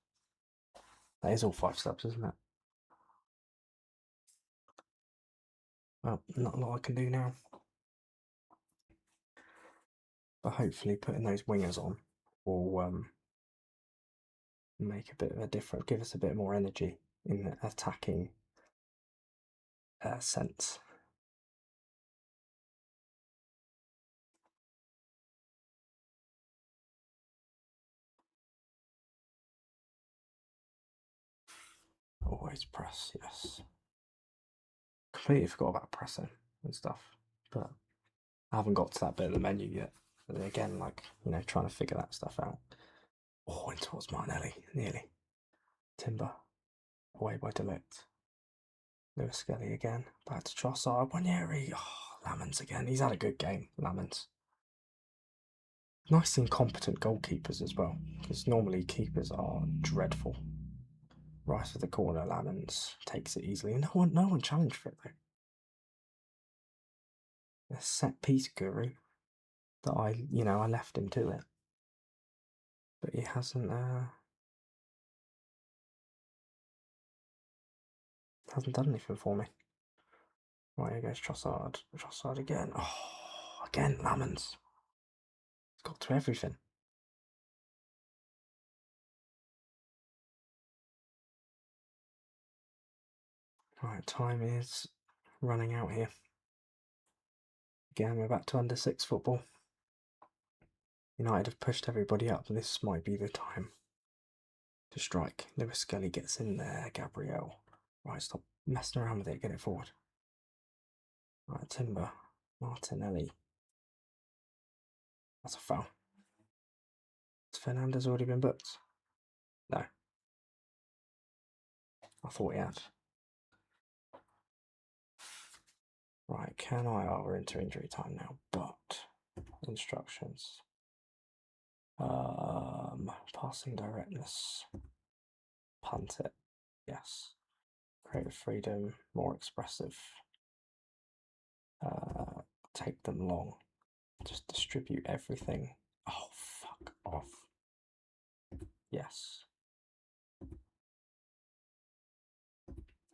That is all 5 subs, isn't it? Well, not a lot I can do now. But hopefully putting those wingers on will make a bit of a difference, give us a bit more energy in the attacking sense. Always press, yes. Completely forgot about pressing and stuff, but I haven't got to that bit of the menu yet. But again, like, trying to figure that stuff out. Oh, in towards Martinelli, nearly. Timber, away by Delict. Lewis Skelly again, back to Trossard, Wanyeri. Oh, Lamens again. He's had a good game, Lamens. Nice incompetent goalkeepers as well, because normally keepers are dreadful. Right of the corner, Lamens takes it easily. No one challenged for it though. A set piece guru that I left him to it, but he hasn't done anything for me. Right, here goes Trossard. Trossard again. Oh, again, Lamens. It's got to everything. Right, time is running out here. Again, we're back to under 6 football. United have pushed everybody up. This might be the time to strike. Lewis Skelly gets in there. Gabriel. Right, stop messing around with it. Get it forward. Right, Timber. Martinelli. That's a foul. Has Fernandez already been booked? No. I thought he had. Right, we're into injury time now, but instructions. Passing directness. Punt it. Yes. Creative freedom, more expressive. Take them long. Just distribute everything. Oh, fuck off. Yes.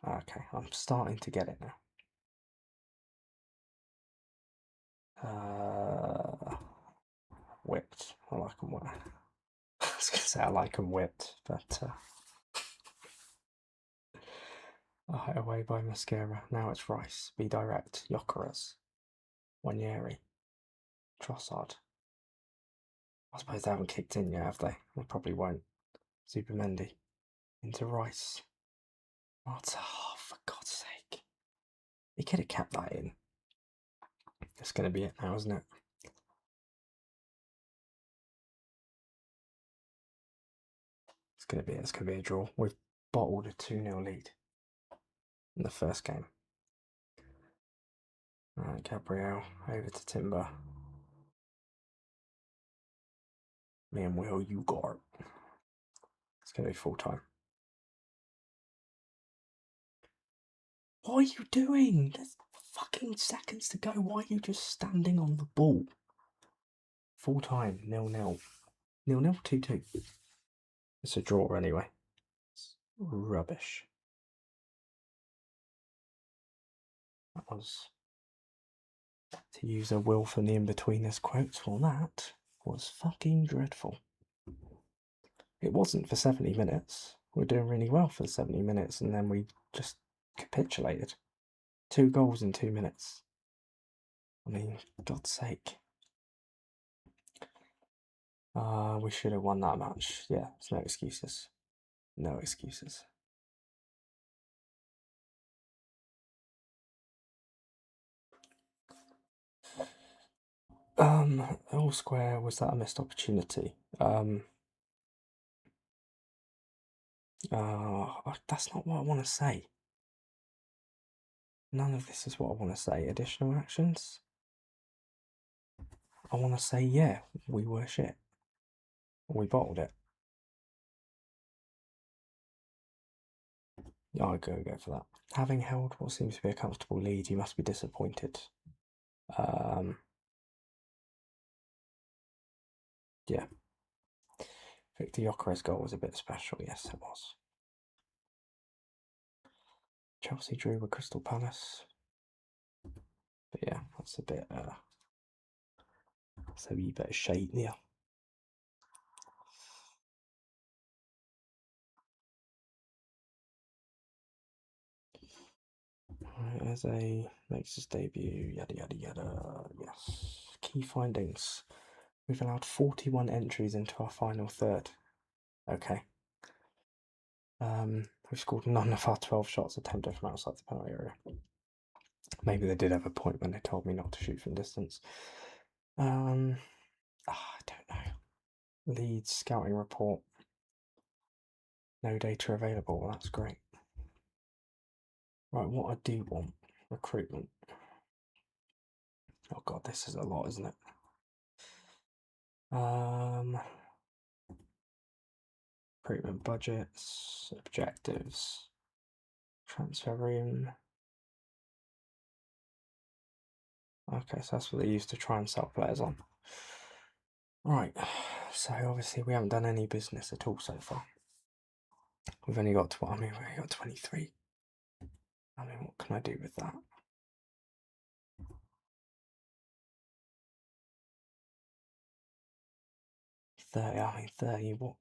Okay, I'm starting to get it now. Whipped. I like them whipped. I was going to say I like them whipped, but hit away by Mascara. Now it's Rice. Be direct. Yokeres. Wanyeri. Trossard. I suppose they haven't kicked in yet, have they? They probably won't. Supermendi. Into Rice. What? Oh, for God's sake. He could have kept that in. That's going to be it now, isn't it? It's going to be a draw. We've bottled a 2-0 lead in the first game. Alright, Gabriel over to Timber. Me and Will, you got it. It's going to be full time. What are you doing? There's fucking seconds to go. Why are you just standing on the ball? Full time, 0-0. 0-0, 2-2. It's a draw anyway. It's rubbish. That was, to use a Will from the In-Betweeners quote, well, that was fucking dreadful. It wasn't for 70 minutes. We're doing really well for 70 minutes, and then we just capitulated. 2 goals in 2 minutes. I mean, God's sake. We should have won that match. Yeah, there's no excuses. No excuses. All square, was that a missed opportunity? That's not what I want to say. None of this is what I want to say. Additional actions? I want to say, yeah, we were shit. We bottled it. Yeah, I'll go for that. Having held what seems to be a comfortable lead, you must be disappointed. Yeah. Victor Gyökeres' goal was a bit special, yes, it was. Chelsea drew with Crystal Palace. But yeah, that's a bit, that's a wee bit of shade there. Right, as a makes his debut, yada yada yada. Yes. Key findings. We've allowed 41 entries into our final third. Okay. We've scored none of our 12 shots attempted from outside the penalty area. Maybe they did have a point when they told me not to shoot from distance. I don't know. Leeds scouting report. No data available. Well, that's great. Right, what I do want, recruitment. Oh god, this is a lot, isn't it? Recruitment budgets, objectives, transfer room. Okay, so that's what they use to try and sell players on. Right, so obviously we haven't done any business at all so far. We've only got, we've only got 23. I mean, what can I do with that? 30, I mean 30, what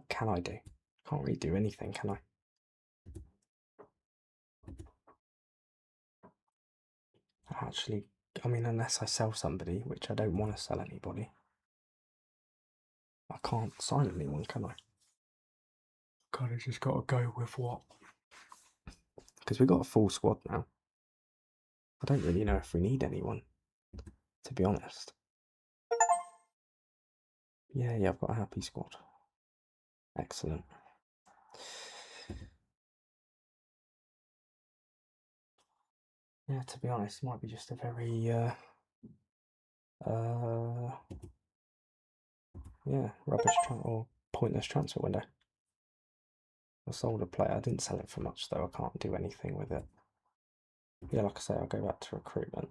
can I do? Can't really do anything, can I? Actually, I mean, unless I sell somebody, which I don't want to sell anybody, I can't sign anyone, can I? Kind of just got to go with what? Because we've got a full squad now. I don't really know if we need anyone, to be honest. Yeah, I've got a happy squad. Excellent. Yeah, to be honest, it might be just a very, rubbish or pointless transfer window. I sold a player. I didn't sell it for much, though. I can't do anything with it. Yeah, like I say, I'll go back to recruitment.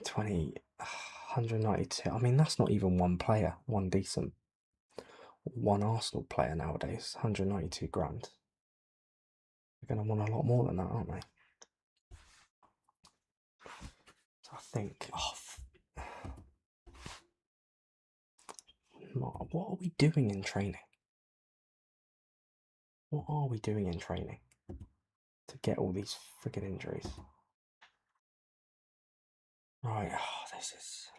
20, 192. I mean, that's not even one player, one decent, one Arsenal player nowadays. 192 grand. They're going to want a lot more than that, aren't they? So I think, what are we doing in training? What are we doing in training to get all these freaking injuries? Right, this is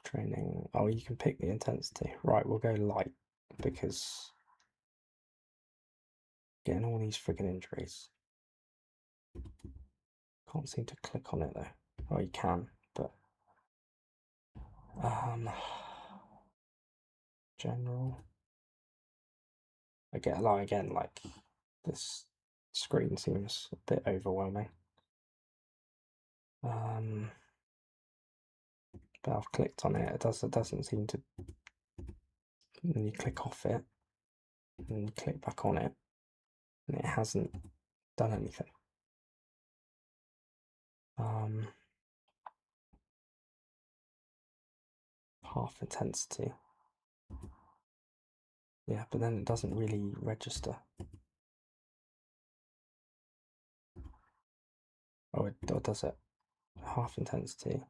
training. Oh, you can pick the intensity. Right, we'll go light because getting all these freaking injuries. Can't seem to click on it though. Oh, you can, but general. Again, like this screen seems a bit overwhelming. But I've clicked on it. It doesn't seem to. And you click off it, and you click back on it, and it hasn't done anything. Half intensity. Yeah, but then it doesn't really register. Oh, or does it? Half intensity.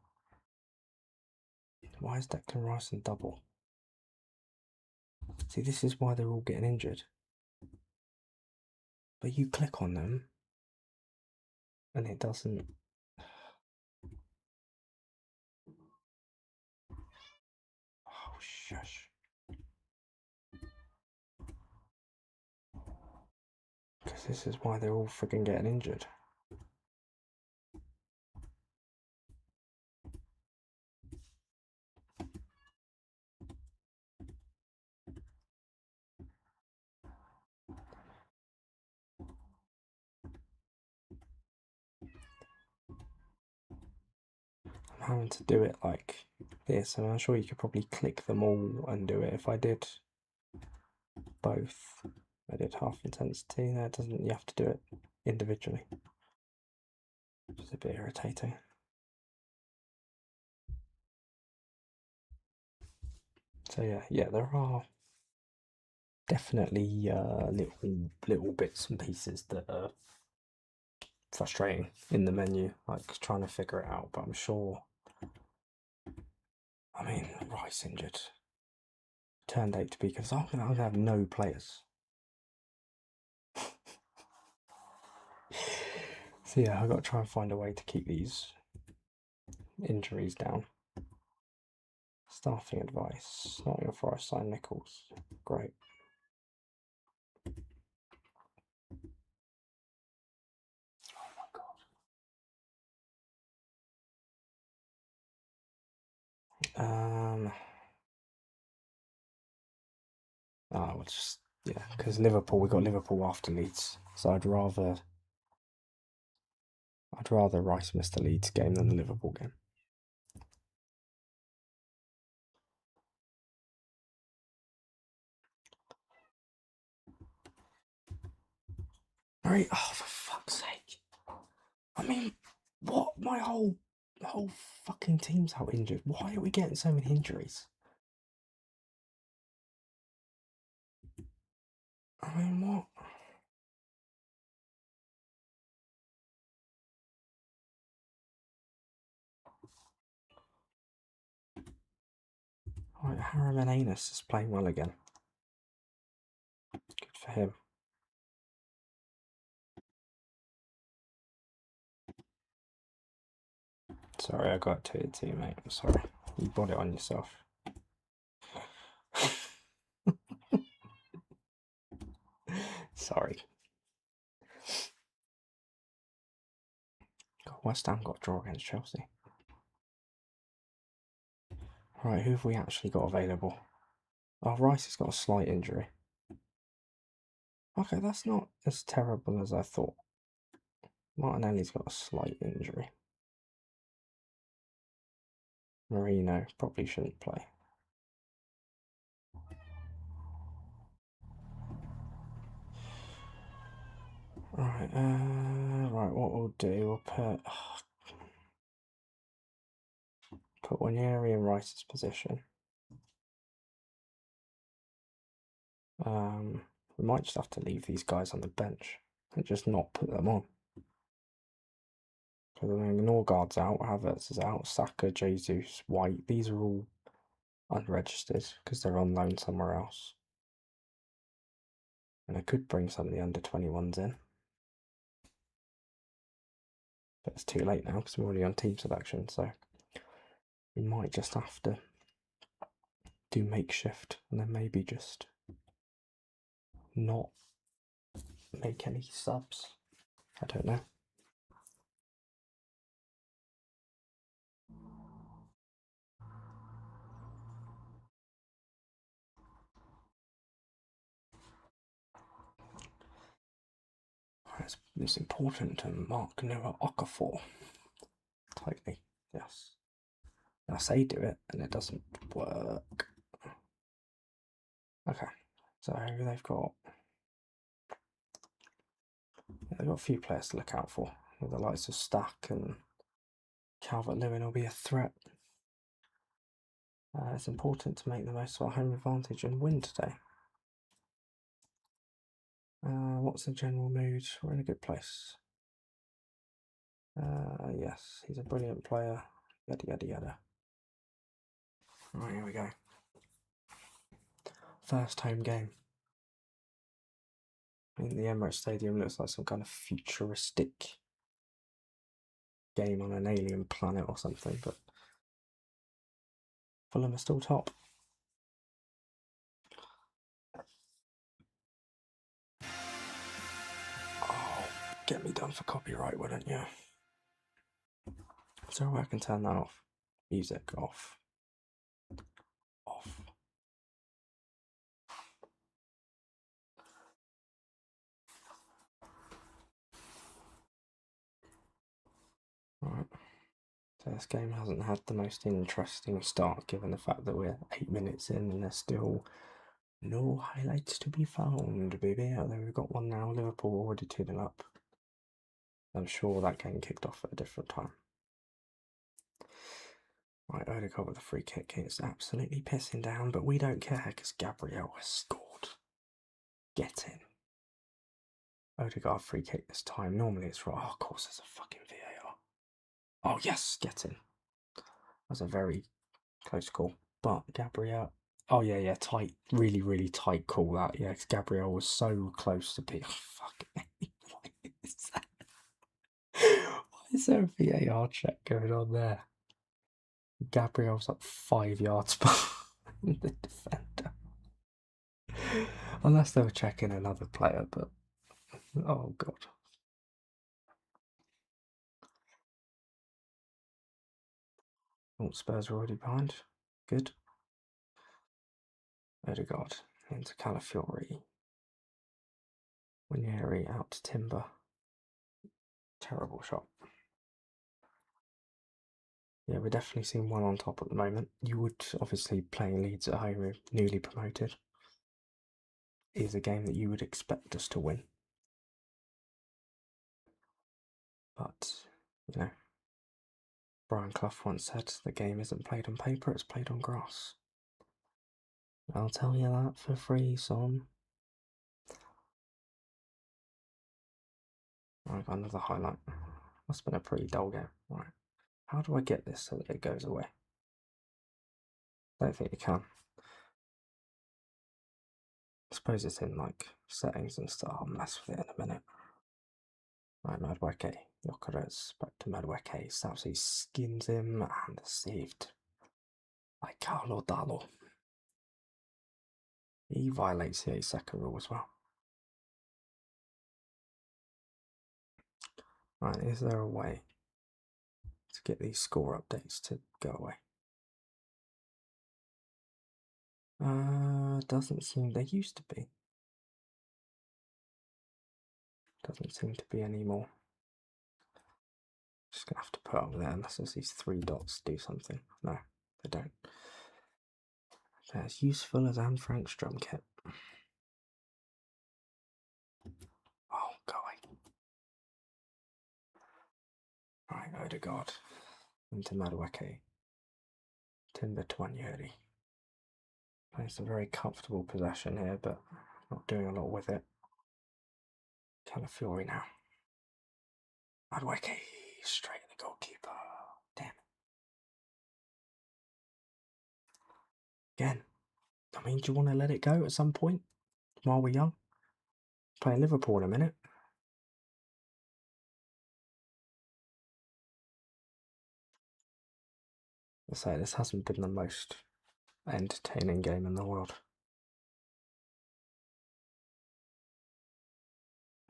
Why is Declan Rice in double? See, this is why they're all getting injured. But you click on them, and it doesn't. Oh, shush. Because this is why they're all freaking getting injured. having to do it like this, and I'm sure you could probably click them all and do it. If I did both, I did half intensity, no, it doesn't, you have to do it individually, which is a bit irritating. So yeah, there are definitely little bits and pieces that are frustrating in the menu, like trying to figure it out. But I'm sure. I mean, Rice injured turned out to be because I'm gonna have no players. So yeah, I've got to try and find a way to keep these injuries down. Staffing advice. Nottingham Forest sign Nichols. Great. Oh my god. Oh, we'll just because Liverpool, we got Liverpool after Leeds, so I'd rather Rice miss the Leeds game than the Liverpool game. Right? Oh, for fuck's sake! I mean, what? My whole fucking team's out injured. Why are we getting so many injuries? I mean, what? Right, Harriman Anus is playing well again. Good for him. Sorry, I got to it too, mate. I'm sorry. You brought it on yourself. Sorry. God, West Ham got a draw against Chelsea. Right, who have we actually got available? Oh, Rice has got a slight injury. Okay, that's not as terrible as I thought. Martinelli's got a slight injury. Marino probably shouldn't play. Right, what we'll do, we'll put Wanyeri in Rice's position. We might just have to leave these guys on the bench and just not put them on. Because I mean, Norgard's out, Havertz is out, Saka, Jesus, White, these are all unregistered because they're on loan somewhere else. And I could bring some of the under 21s in. But it's too late now because we're already on team selection, so we might just have to do makeshift and then maybe just not make any subs. I don't know. It's important to mark Noah Okafor tightly. Yes. I say do it and it doesn't work. Okay, so they've got a few players to look out for. With the likes of Stack and Calvert-Lewin will be a threat. It's important to make the most of our home advantage and win today. What's the general mood? We're in a good place. Yes, he's a brilliant player. Yada yada yada. Right, here we go. First home game. In the Emirates Stadium looks like some kind of futuristic game on an alien planet or something, but Fulham are still top. Oh, get me done for copyright, wouldn't you? Is there a way I can turn that off? Music off. Off. Right. So this game hasn't had the most interesting start, given the fact that we're 8 minutes in and there's still no highlights to be found, baby. Although we've got one now, Liverpool already 2-0 up. I'm sure that game kicked off at a different time. Right, Odegaard with a free kick. It's absolutely pissing down, but we don't care because Gabriel has scored. Get in. Odegaard free kick this time. Normally it's right. Oh, of course, there's a fucking VAR. Oh, yes, get in. That's a very close call. But Gabriel. Oh, yeah, tight. Really, really tight call that. Yeah, because Gabriel was so close to be. Oh, fuck me. What is that? Why is there a VAR check going on there? Gabriel's like 5 yards behind the defender. Unless they were checking another player, but oh god. Oh, Spurs are already behind. Good. Odegaard into Calafiori. Ranieri out to Timber. Terrible shot. Yeah, we're definitely seeing one on top at the moment. You would obviously playing Leeds at home, newly promoted, is a game that you would expect us to win. But, you know, Brian Clough once said the game isn't played on paper, it's played on grass. I'll tell you that for free, son. Right, got another highlight. Must have been a pretty dull game. Right. How do I get this so that it goes away? Don't think you can. I suppose it's in like settings and stuff. I'll mess with it in a minute. Right, Madueke. Yokeres back to Madueke. Southsea skins him and saved by Carlo Dallo. He violates the 8-second rule as well. Right, is there a way to get these score updates to go away? Doesn't seem they used to be. Doesn't seem to be anymore. Just gonna have to put up there unless there's these 3 dots do something. No, they don't. They're as useful as Anne Frank's drum kit. Oh, go away. Right, Odegaard into Madueke. Timber to Ranieri. It's a very comfortable possession here, but not doing a lot with it. Calafiori now. Madueke straight at the goalkeeper. Damn it. Again. I mean, do you want to let it go at some point while we're young? Playing Liverpool in a minute. I say this hasn't been the most entertaining game in the world.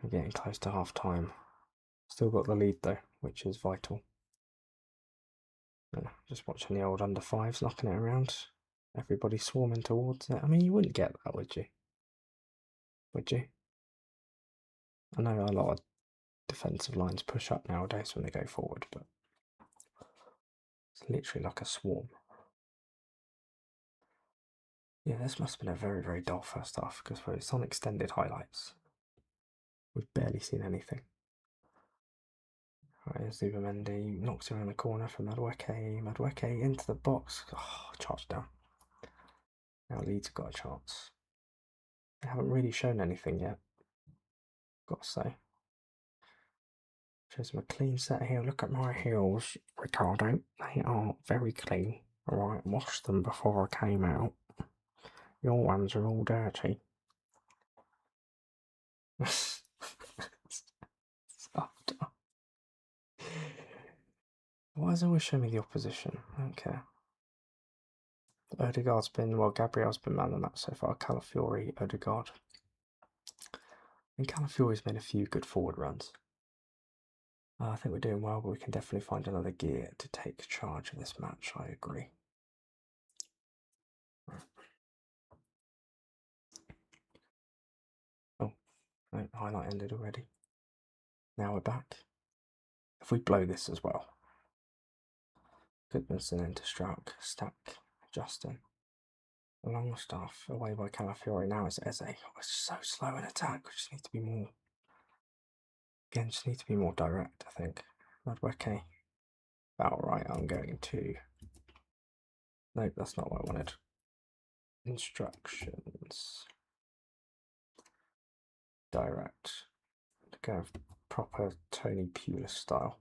We're getting close to half time. Still got the lead though, which is vital. Yeah, just watching the old under fives knocking it around. Everybody swarming towards it. I mean, you wouldn't get that, would you? Would you? I know a lot of defensive lines push up nowadays when they go forward, but it's literally like a swarm. Yeah, this must have been a very, very dull first half because it's on extended highlights. We've barely seen anything. Right, Zubamendi knocks around the corner for Madueke. Madueke into the box. Oh, charged down. Now Leeds have got a chance. They haven't really shown anything yet, got to say. Shows them a clean set here. Look at my heels, Ricardo. They are very clean. Alright, washed them before I came out. Your ones are all dirty. Why does it always show me the opposition? I don't care. Odegaard's been, well, Gabriel's been man of the match so far. Calafiori, Odegaard. And Calafiori's made a few good forward runs. I think we're doing well, but we can definitely find another gear to take charge of this match, I agree. Oh, no, highlight ended already. Now we're back. If we blow this as well, Goodmanson into Struck. Stack. Justin. Longstaff away by Calafiori. Now it's Eze. Oh, it's so slow in attack. We just need to be more. Again, just need to be more direct, I think. Madweke. About right. I'm going to. Nope, that's not what I wanted. Instructions. Direct. Kind of proper Tony Pulis style.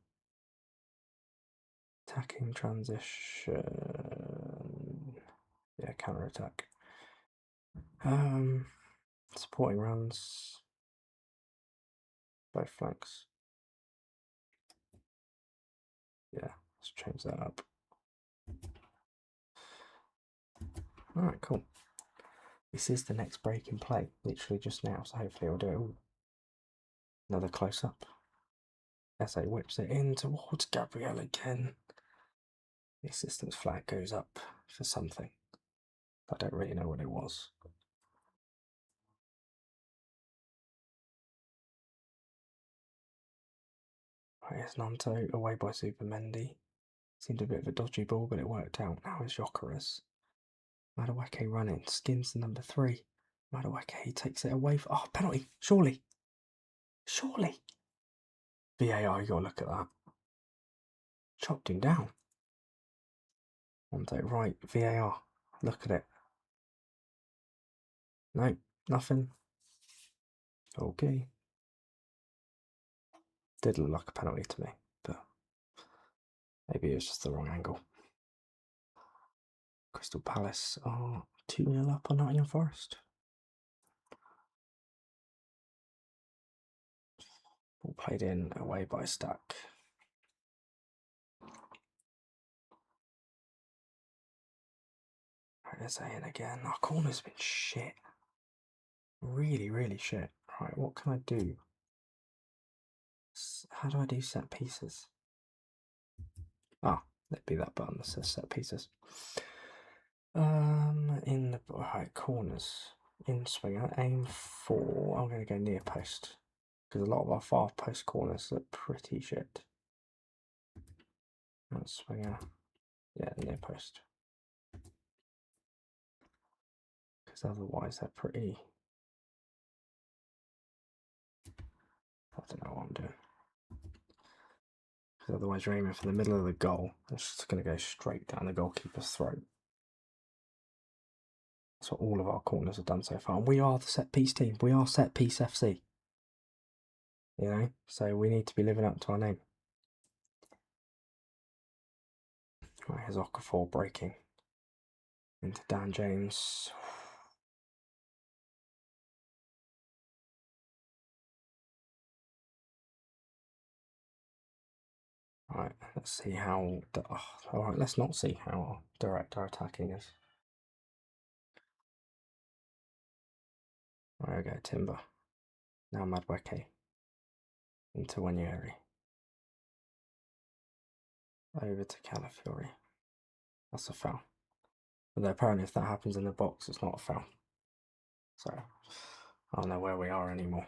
Attacking transition. Yeah, counter attack. Supporting runs. Both flanks. Yeah, let's change that up. Alright, cool. This is the next break in play, literally just now, so hopefully I'll do it all. Another close up. Eze whips it in towards Gabriel again. The assistant's flag goes up for something. I don't really know what it was. Right, here's Nanto away by Supermendi. Seemed a bit of a dodgy ball, but it worked out. Now it's Jokeris. Madawake running, skins the number 3. Madawake takes it away. Oh, penalty! Surely! Surely! VAR, you gotta look at that. Chopped him down. Nanto, right, VAR. Look at it. No, nothing. Okay. Did look like a penalty to me, but maybe it was just the wrong angle. Crystal Palace are 2-0 up on Nottingham Forest. Ball played in away by Stack. Eze in again. Our corner's been shit. Really, really shit. Right, what can I do? How do I do set pieces? Ah, there'd be that button that says set pieces. In the right corners, in swinger, aim for. I'm going to go near post because a lot of our far post corners look pretty shit. Swinger, yeah, near post. Because otherwise they're pretty. I don't know what I'm doing. Because otherwise you're aiming for the middle of the goal. It's just going to go straight down the goalkeeper's throat. That's what all of our corners have done so far. And we are the set piece team. We are set piece FC. You know, so we need to be living up to our name. Right, here's Okafor breaking into Dan James. Right, let's see how. Alright, let's not see how direct our attacking is. There we go, Timber. Now Madweke into Wanyeri. Over to Calafiori. That's a foul. But apparently, if that happens in the box, it's not a foul. So, I don't know where we are anymore.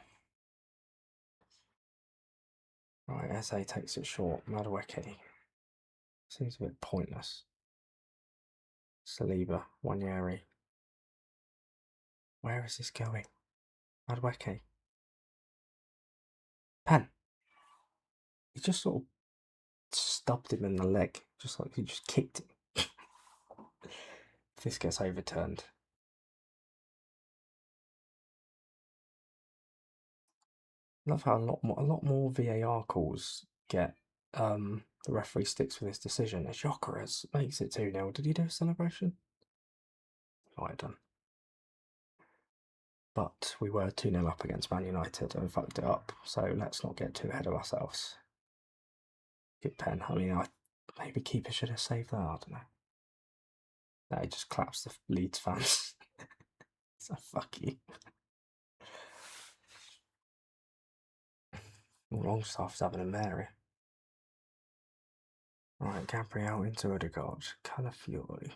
Right, Eze takes it short. Madweke. Seems a bit pointless. Saliba, Wanyeri. Where is this going? Madweke. Pen. He just sort of stubbed him in the leg. Just like he just kicked him. If this gets overturned. I love how a lot more VAR calls get the referee sticks with his decision. Jokeris makes it 2-0. Did he do a celebration? Might have done. But we were 2-0 up against Man United and fucked it up, so let's not get too ahead of ourselves. Good pen. I mean, maybe keeper should have saved that. I don't know. No, he just claps the Leeds fans. So fuck you. Longstaff's having a Mary. Right, Gabriel into Odegaard. Calafiori.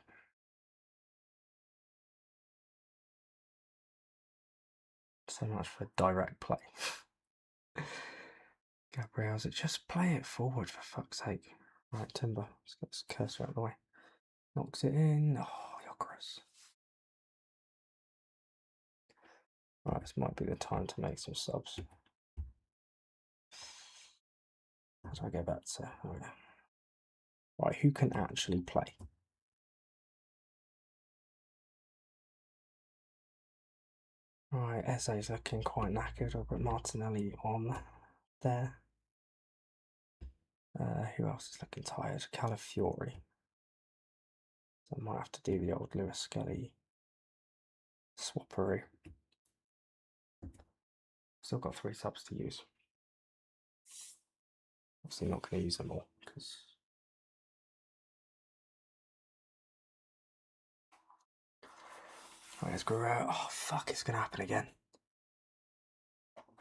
So much for direct play. Gabriel's it. Just play it forward for fuck's sake. Right, Timber. Let's get this cursor out of the way. Knocks it in. Oh, you're gross. Right, this might be the time to make some subs. How do I go back to? Oh, yeah. Right, who can actually play? Right, Eze's looking quite knackered. I'll put Martinelli on there. Who else is looking tired? Calafiori. So I might have to do the old Lewis Skelly swapperoo. Still got 3 subs to use. Obviously not going to use them all because right, let's go out. Oh fuck, it's going to happen again.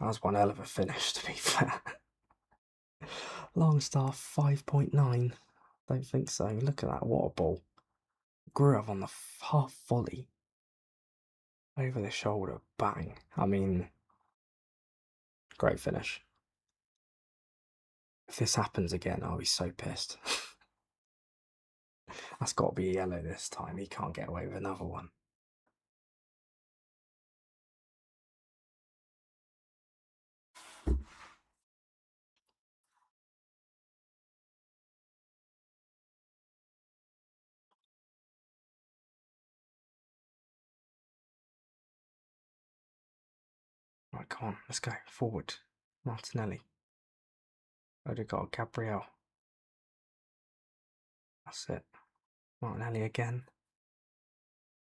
That was one hell of a finish, to be fair. Longstaff 5.9. Don't think so. Look at that water ball. Gruev on the half volley. Over the shoulder, bang. I mean, great finish. If this happens again, I'll be so pissed. That's got to be yellow this time. He can't get away with another one. Right, come on, let's go. Forward. Martinelli. Odegaard, Gabriel. That's it. Martinelli again.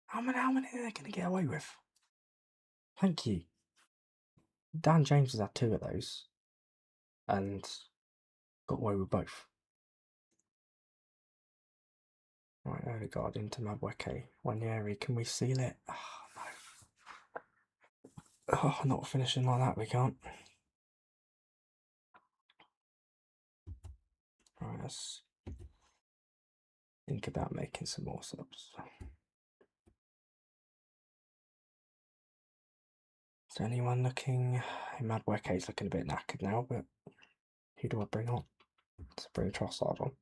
How many are they going to get away with? Thank you. Dan James has had 2 of those and got away with both. Right, Odegaard into Mabueke. Wanyeri, can we seal it? Oh, no. Oh, not finishing like that, we can't. Right, let's think about making some more subs. Is there anyone looking? Mabueke's looking a bit knackered now, but who do I bring on? Let's bring Trossard on.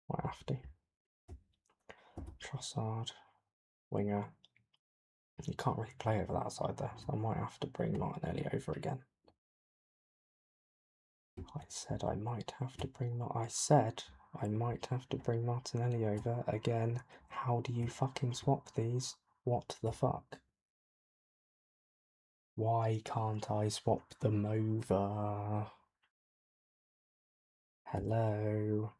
Might have to. Trossard, winger. You can't really play over that side there, so I might have to bring Martinelli over again. I said I might have to bring Martinelli over again. How do you fucking swap these? What the fuck? Why can't I swap them over? Hello?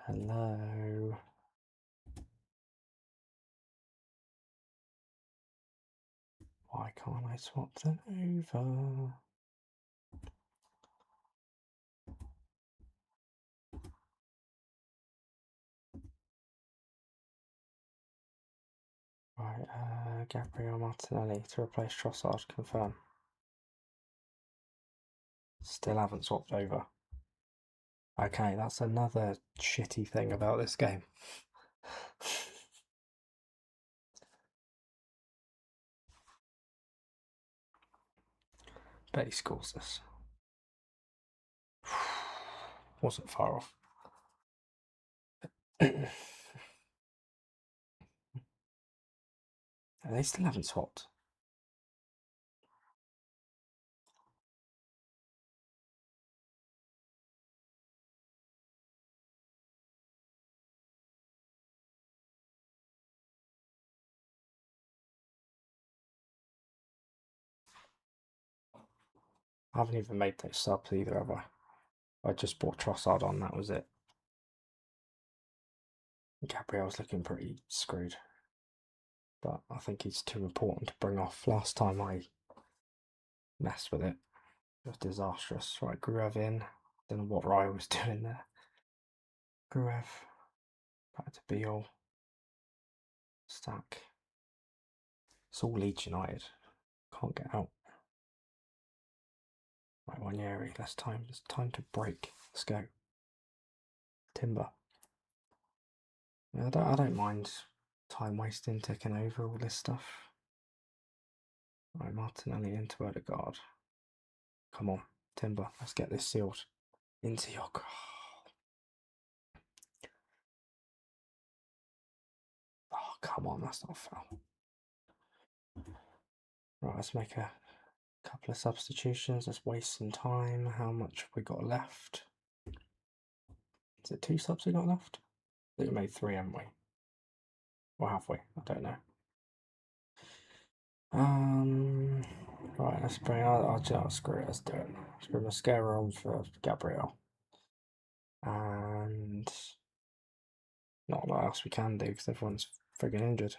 Hello? Why can't I swap them over? Right, Gabriel Martinelli to replace Trossard, confirm. Still haven't swapped over. Okay, that's another shitty thing about this game. Bet he scores this. Wasn't far off. They still haven't swapped. I haven't even made those subs either, have I? I just bought Trossard on, that was it. Gabriel's looking pretty screwed. But I think he's too important to bring off. Last time I messed with it, it was disastrous. Right, Gruev in. Don't know what Rye was doing there. Gruev. Back to Beale. Stack. It's all Leeds United. Can't get out. Right, Wanyeri. It's time to break. Let's go. Timber. I don't mind time wasting, taking over all this stuff. Right, Martinelli into Odegaard. Come on, Timber. Let's get this sealed. Into your... Oh, come on. That's not foul. Right, let's make a couple of substitutions. Let's waste some time. How much have we got left? Is it 2 subs we got left? I think we made 3, haven't we? Or have we? I don't know. Right, let's bring. I'll screw it. Let's do it. Let's bring Mascara on for Gabriel, and not a lot else we can do because everyone's friggin' injured.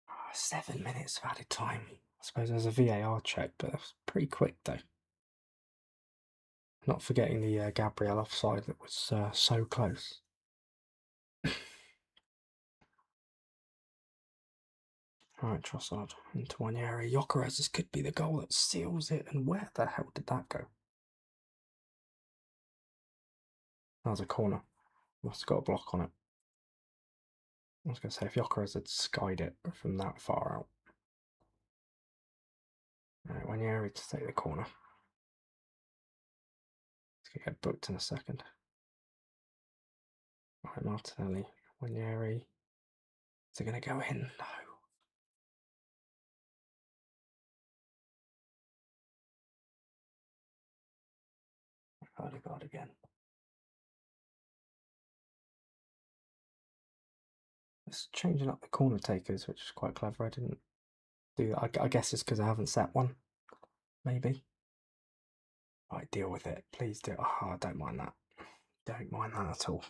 Oh, 7 minutes of added time. I suppose there's a VAR check, but that's pretty quick though. Not forgetting the Gabriel offside that was so close. Alright, Trossard into one area. Gyökeres, this could be the goal that seals it. And where the hell did that go? That was a corner. Must have got a block on it. I was going to say, if Gyökeres had skied it from that far out. Alright, Wanyeri to take the corner. It's going to get booked in a second. Alright, Martinelli. Wanyeri. Is it going to go in? No. Odegaard again. It's changing up the corner takers, which is quite clever. I didn't do that. I guess it's because I haven't set one. Maybe. Right, deal with it. Please do. Oh, I don't mind that. Don't mind that at all.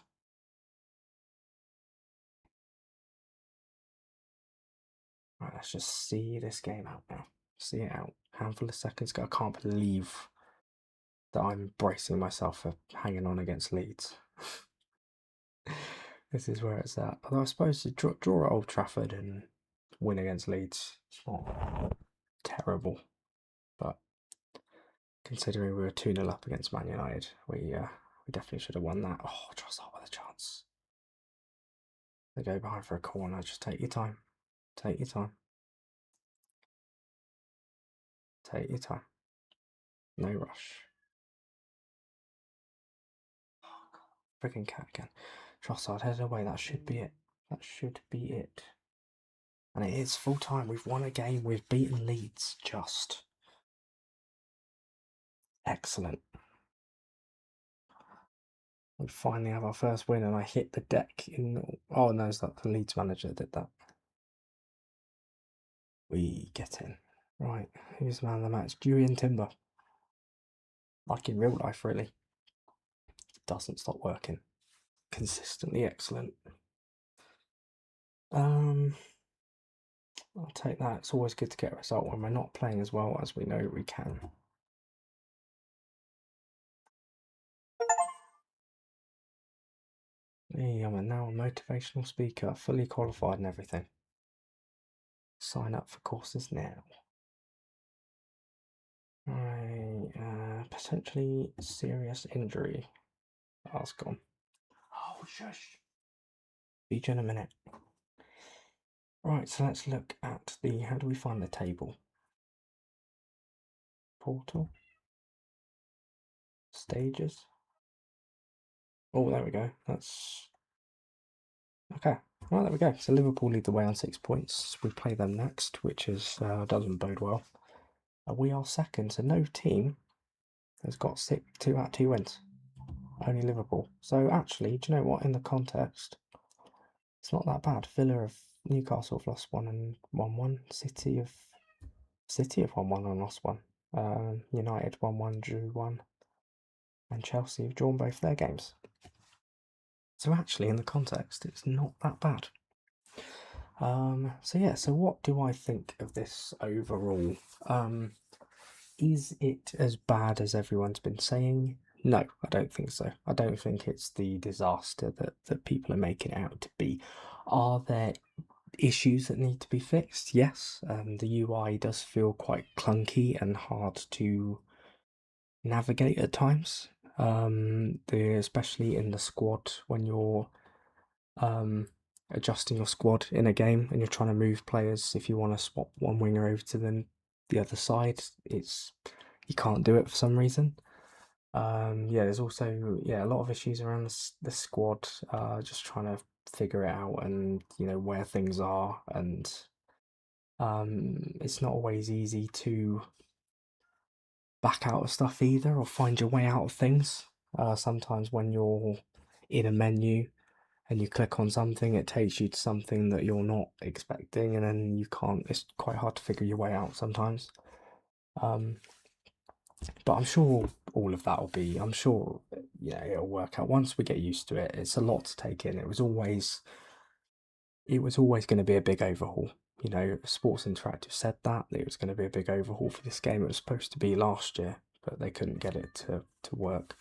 Right, let's just see this game out now. See it out. Handful of seconds ago. I can't believe that I'm bracing myself for hanging on against Leeds. This is where it's at. Although I suppose to draw at Old Trafford and win against Leeds, it's not terrible. But considering we were 2-0 up against Man United, we definitely should have won that. Oh, Trossard with a chance. They go behind for a corner. Just take your time. Take your time. Take your time. No rush. Freaking cat again. Trossard headed away. That should be it. That should be it. And it is full time. We've won a game. We've beaten Leeds. Just excellent. We finally have our first win, and I hit the deck in. Oh no, it's like the Leeds manager did that. We get in. Right, who's the man of the match? Julian Timber. Like in real life, really. Doesn't stop working. Consistently excellent. I'll take that. It's always good to get a result when we're not playing as well as we know we can. Hey, I'm now a motivational speaker, fully qualified and everything. Sign up for courses now. Potentially serious injury. That's gone. Oh, shush. Speech in a minute. Right, so let's look at the. How do we find the table? Portal. Stages. Oh, there we go. That's. Okay. Well, there we go. So Liverpool lead the way on 6 points. We play them next, which is doesn't bode well. We are second, so no team has got 2 out of 2 wins. Only Liverpool. So actually, do you know what? In the context, it's not that bad. Villa of Newcastle have lost 1 and 1-1. City have 1-1 and lost 1. United 1-1, drew 1, and Chelsea have drawn both their games. So actually, in the context, it's not that bad. So what do I think of this overall? Is it as bad as everyone's been saying? No, I don't think so. I don't think it's the disaster that people are making it out to be. Are there issues that need to be fixed? Yes. The UI does feel quite clunky and hard to navigate at times. Especially in the squad when you're um, adjusting your squad in a game and you're trying to move players. If you want to swap one winger over to the other side, you can't do it for some reason. Yeah, there's also a lot of issues around the squad. Just trying to figure it out and where things are, and it's not always easy to back out of stuff either or find your way out of things. Sometimes when you're in a menu and you click on something, it takes you to something that you're not expecting, and then you can't. It's quite hard to figure your way out sometimes. Um, but I'm sure all of that will be. I'm sure it'll work out once we get used to it. It's a lot to take in. It was always going to be a big overhaul. Sports Interactive said that it was going to be a big overhaul for this game. It was supposed to be last year, but they couldn't get it to work.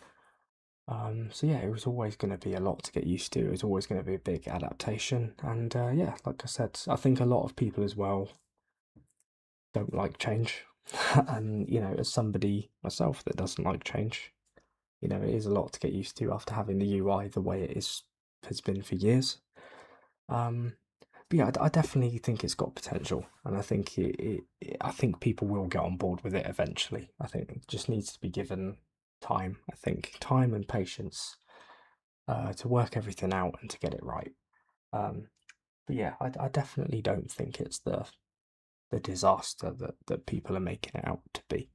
So yeah, it was always going to be a lot to get used to. It was always going to be a big adaptation, and yeah, like I said, I think a lot of people as well don't like change, and as somebody myself that doesn't like change, it is a lot to get used to after having the UI the way it has been for years. But yeah, I definitely think it's got potential, and I think I think people will get on board with it eventually. I think it just needs to be given time. I think time and patience to work everything out and to get it right. But yeah, I definitely don't think it's the disaster that people are making it out to be,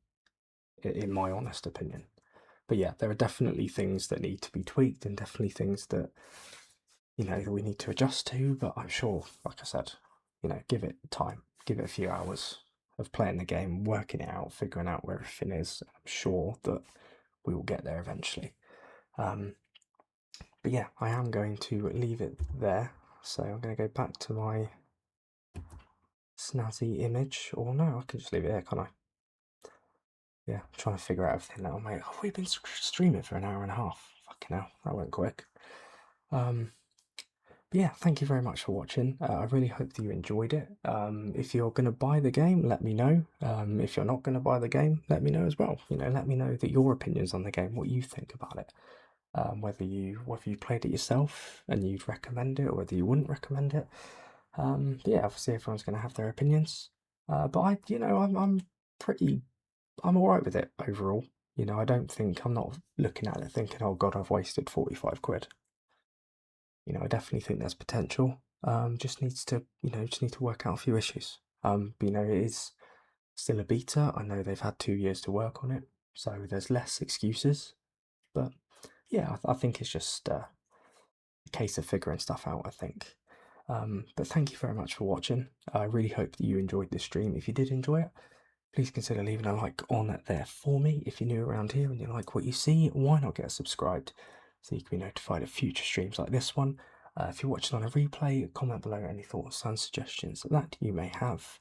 in my honest opinion. But yeah, there are definitely things that need to be tweaked and definitely things that that we need to adjust to. But I'm sure, like I said, give it time, give it a few hours of playing the game, working it out, figuring out where everything is. I'm sure that we will get there eventually. But yeah, I am going to leave it there. So I'm going to go back to my snazzy image. Or no, I can just leave it there, can't I? Yeah, I'm trying to figure out everything now, mate. Oh, we've been streaming for an hour and a half. Fucking hell, that went quick. But yeah, thank you very much for watching. I really hope that you enjoyed it. If you're going to buy the game, let me know. If you're not going to buy the game, let me know as well. Let me know that your opinions on the game, what you think about it. Whether you played it yourself and you'd recommend it, or whether you wouldn't recommend it. But yeah, obviously everyone's going to have their opinions. But I'm all right with it overall. I don't think I'm not looking at it thinking, oh God, I've wasted 45 quid. I definitely think there's potential. Just need to work out a few issues. But it is still a beta. I know they've had 2 years to work on it, so there's less excuses. But yeah, I think it's just a case of figuring stuff out, I think. But thank you very much for watching. I really hope that you enjoyed this stream. If you did enjoy it, please consider leaving a like on there for me. If you're new around here and you like what you see, why not get subscribed so you can be notified of future streams like this one. If you're watching on a replay, comment below any thoughts and suggestions that you may have.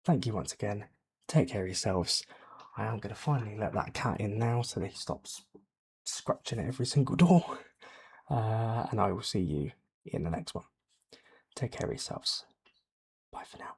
Thank you once again. Take care of yourselves. I am going to finally let that cat in now so that he stops scratching at every single door. And I will see you in the next one. Take care of yourselves. Bye for now.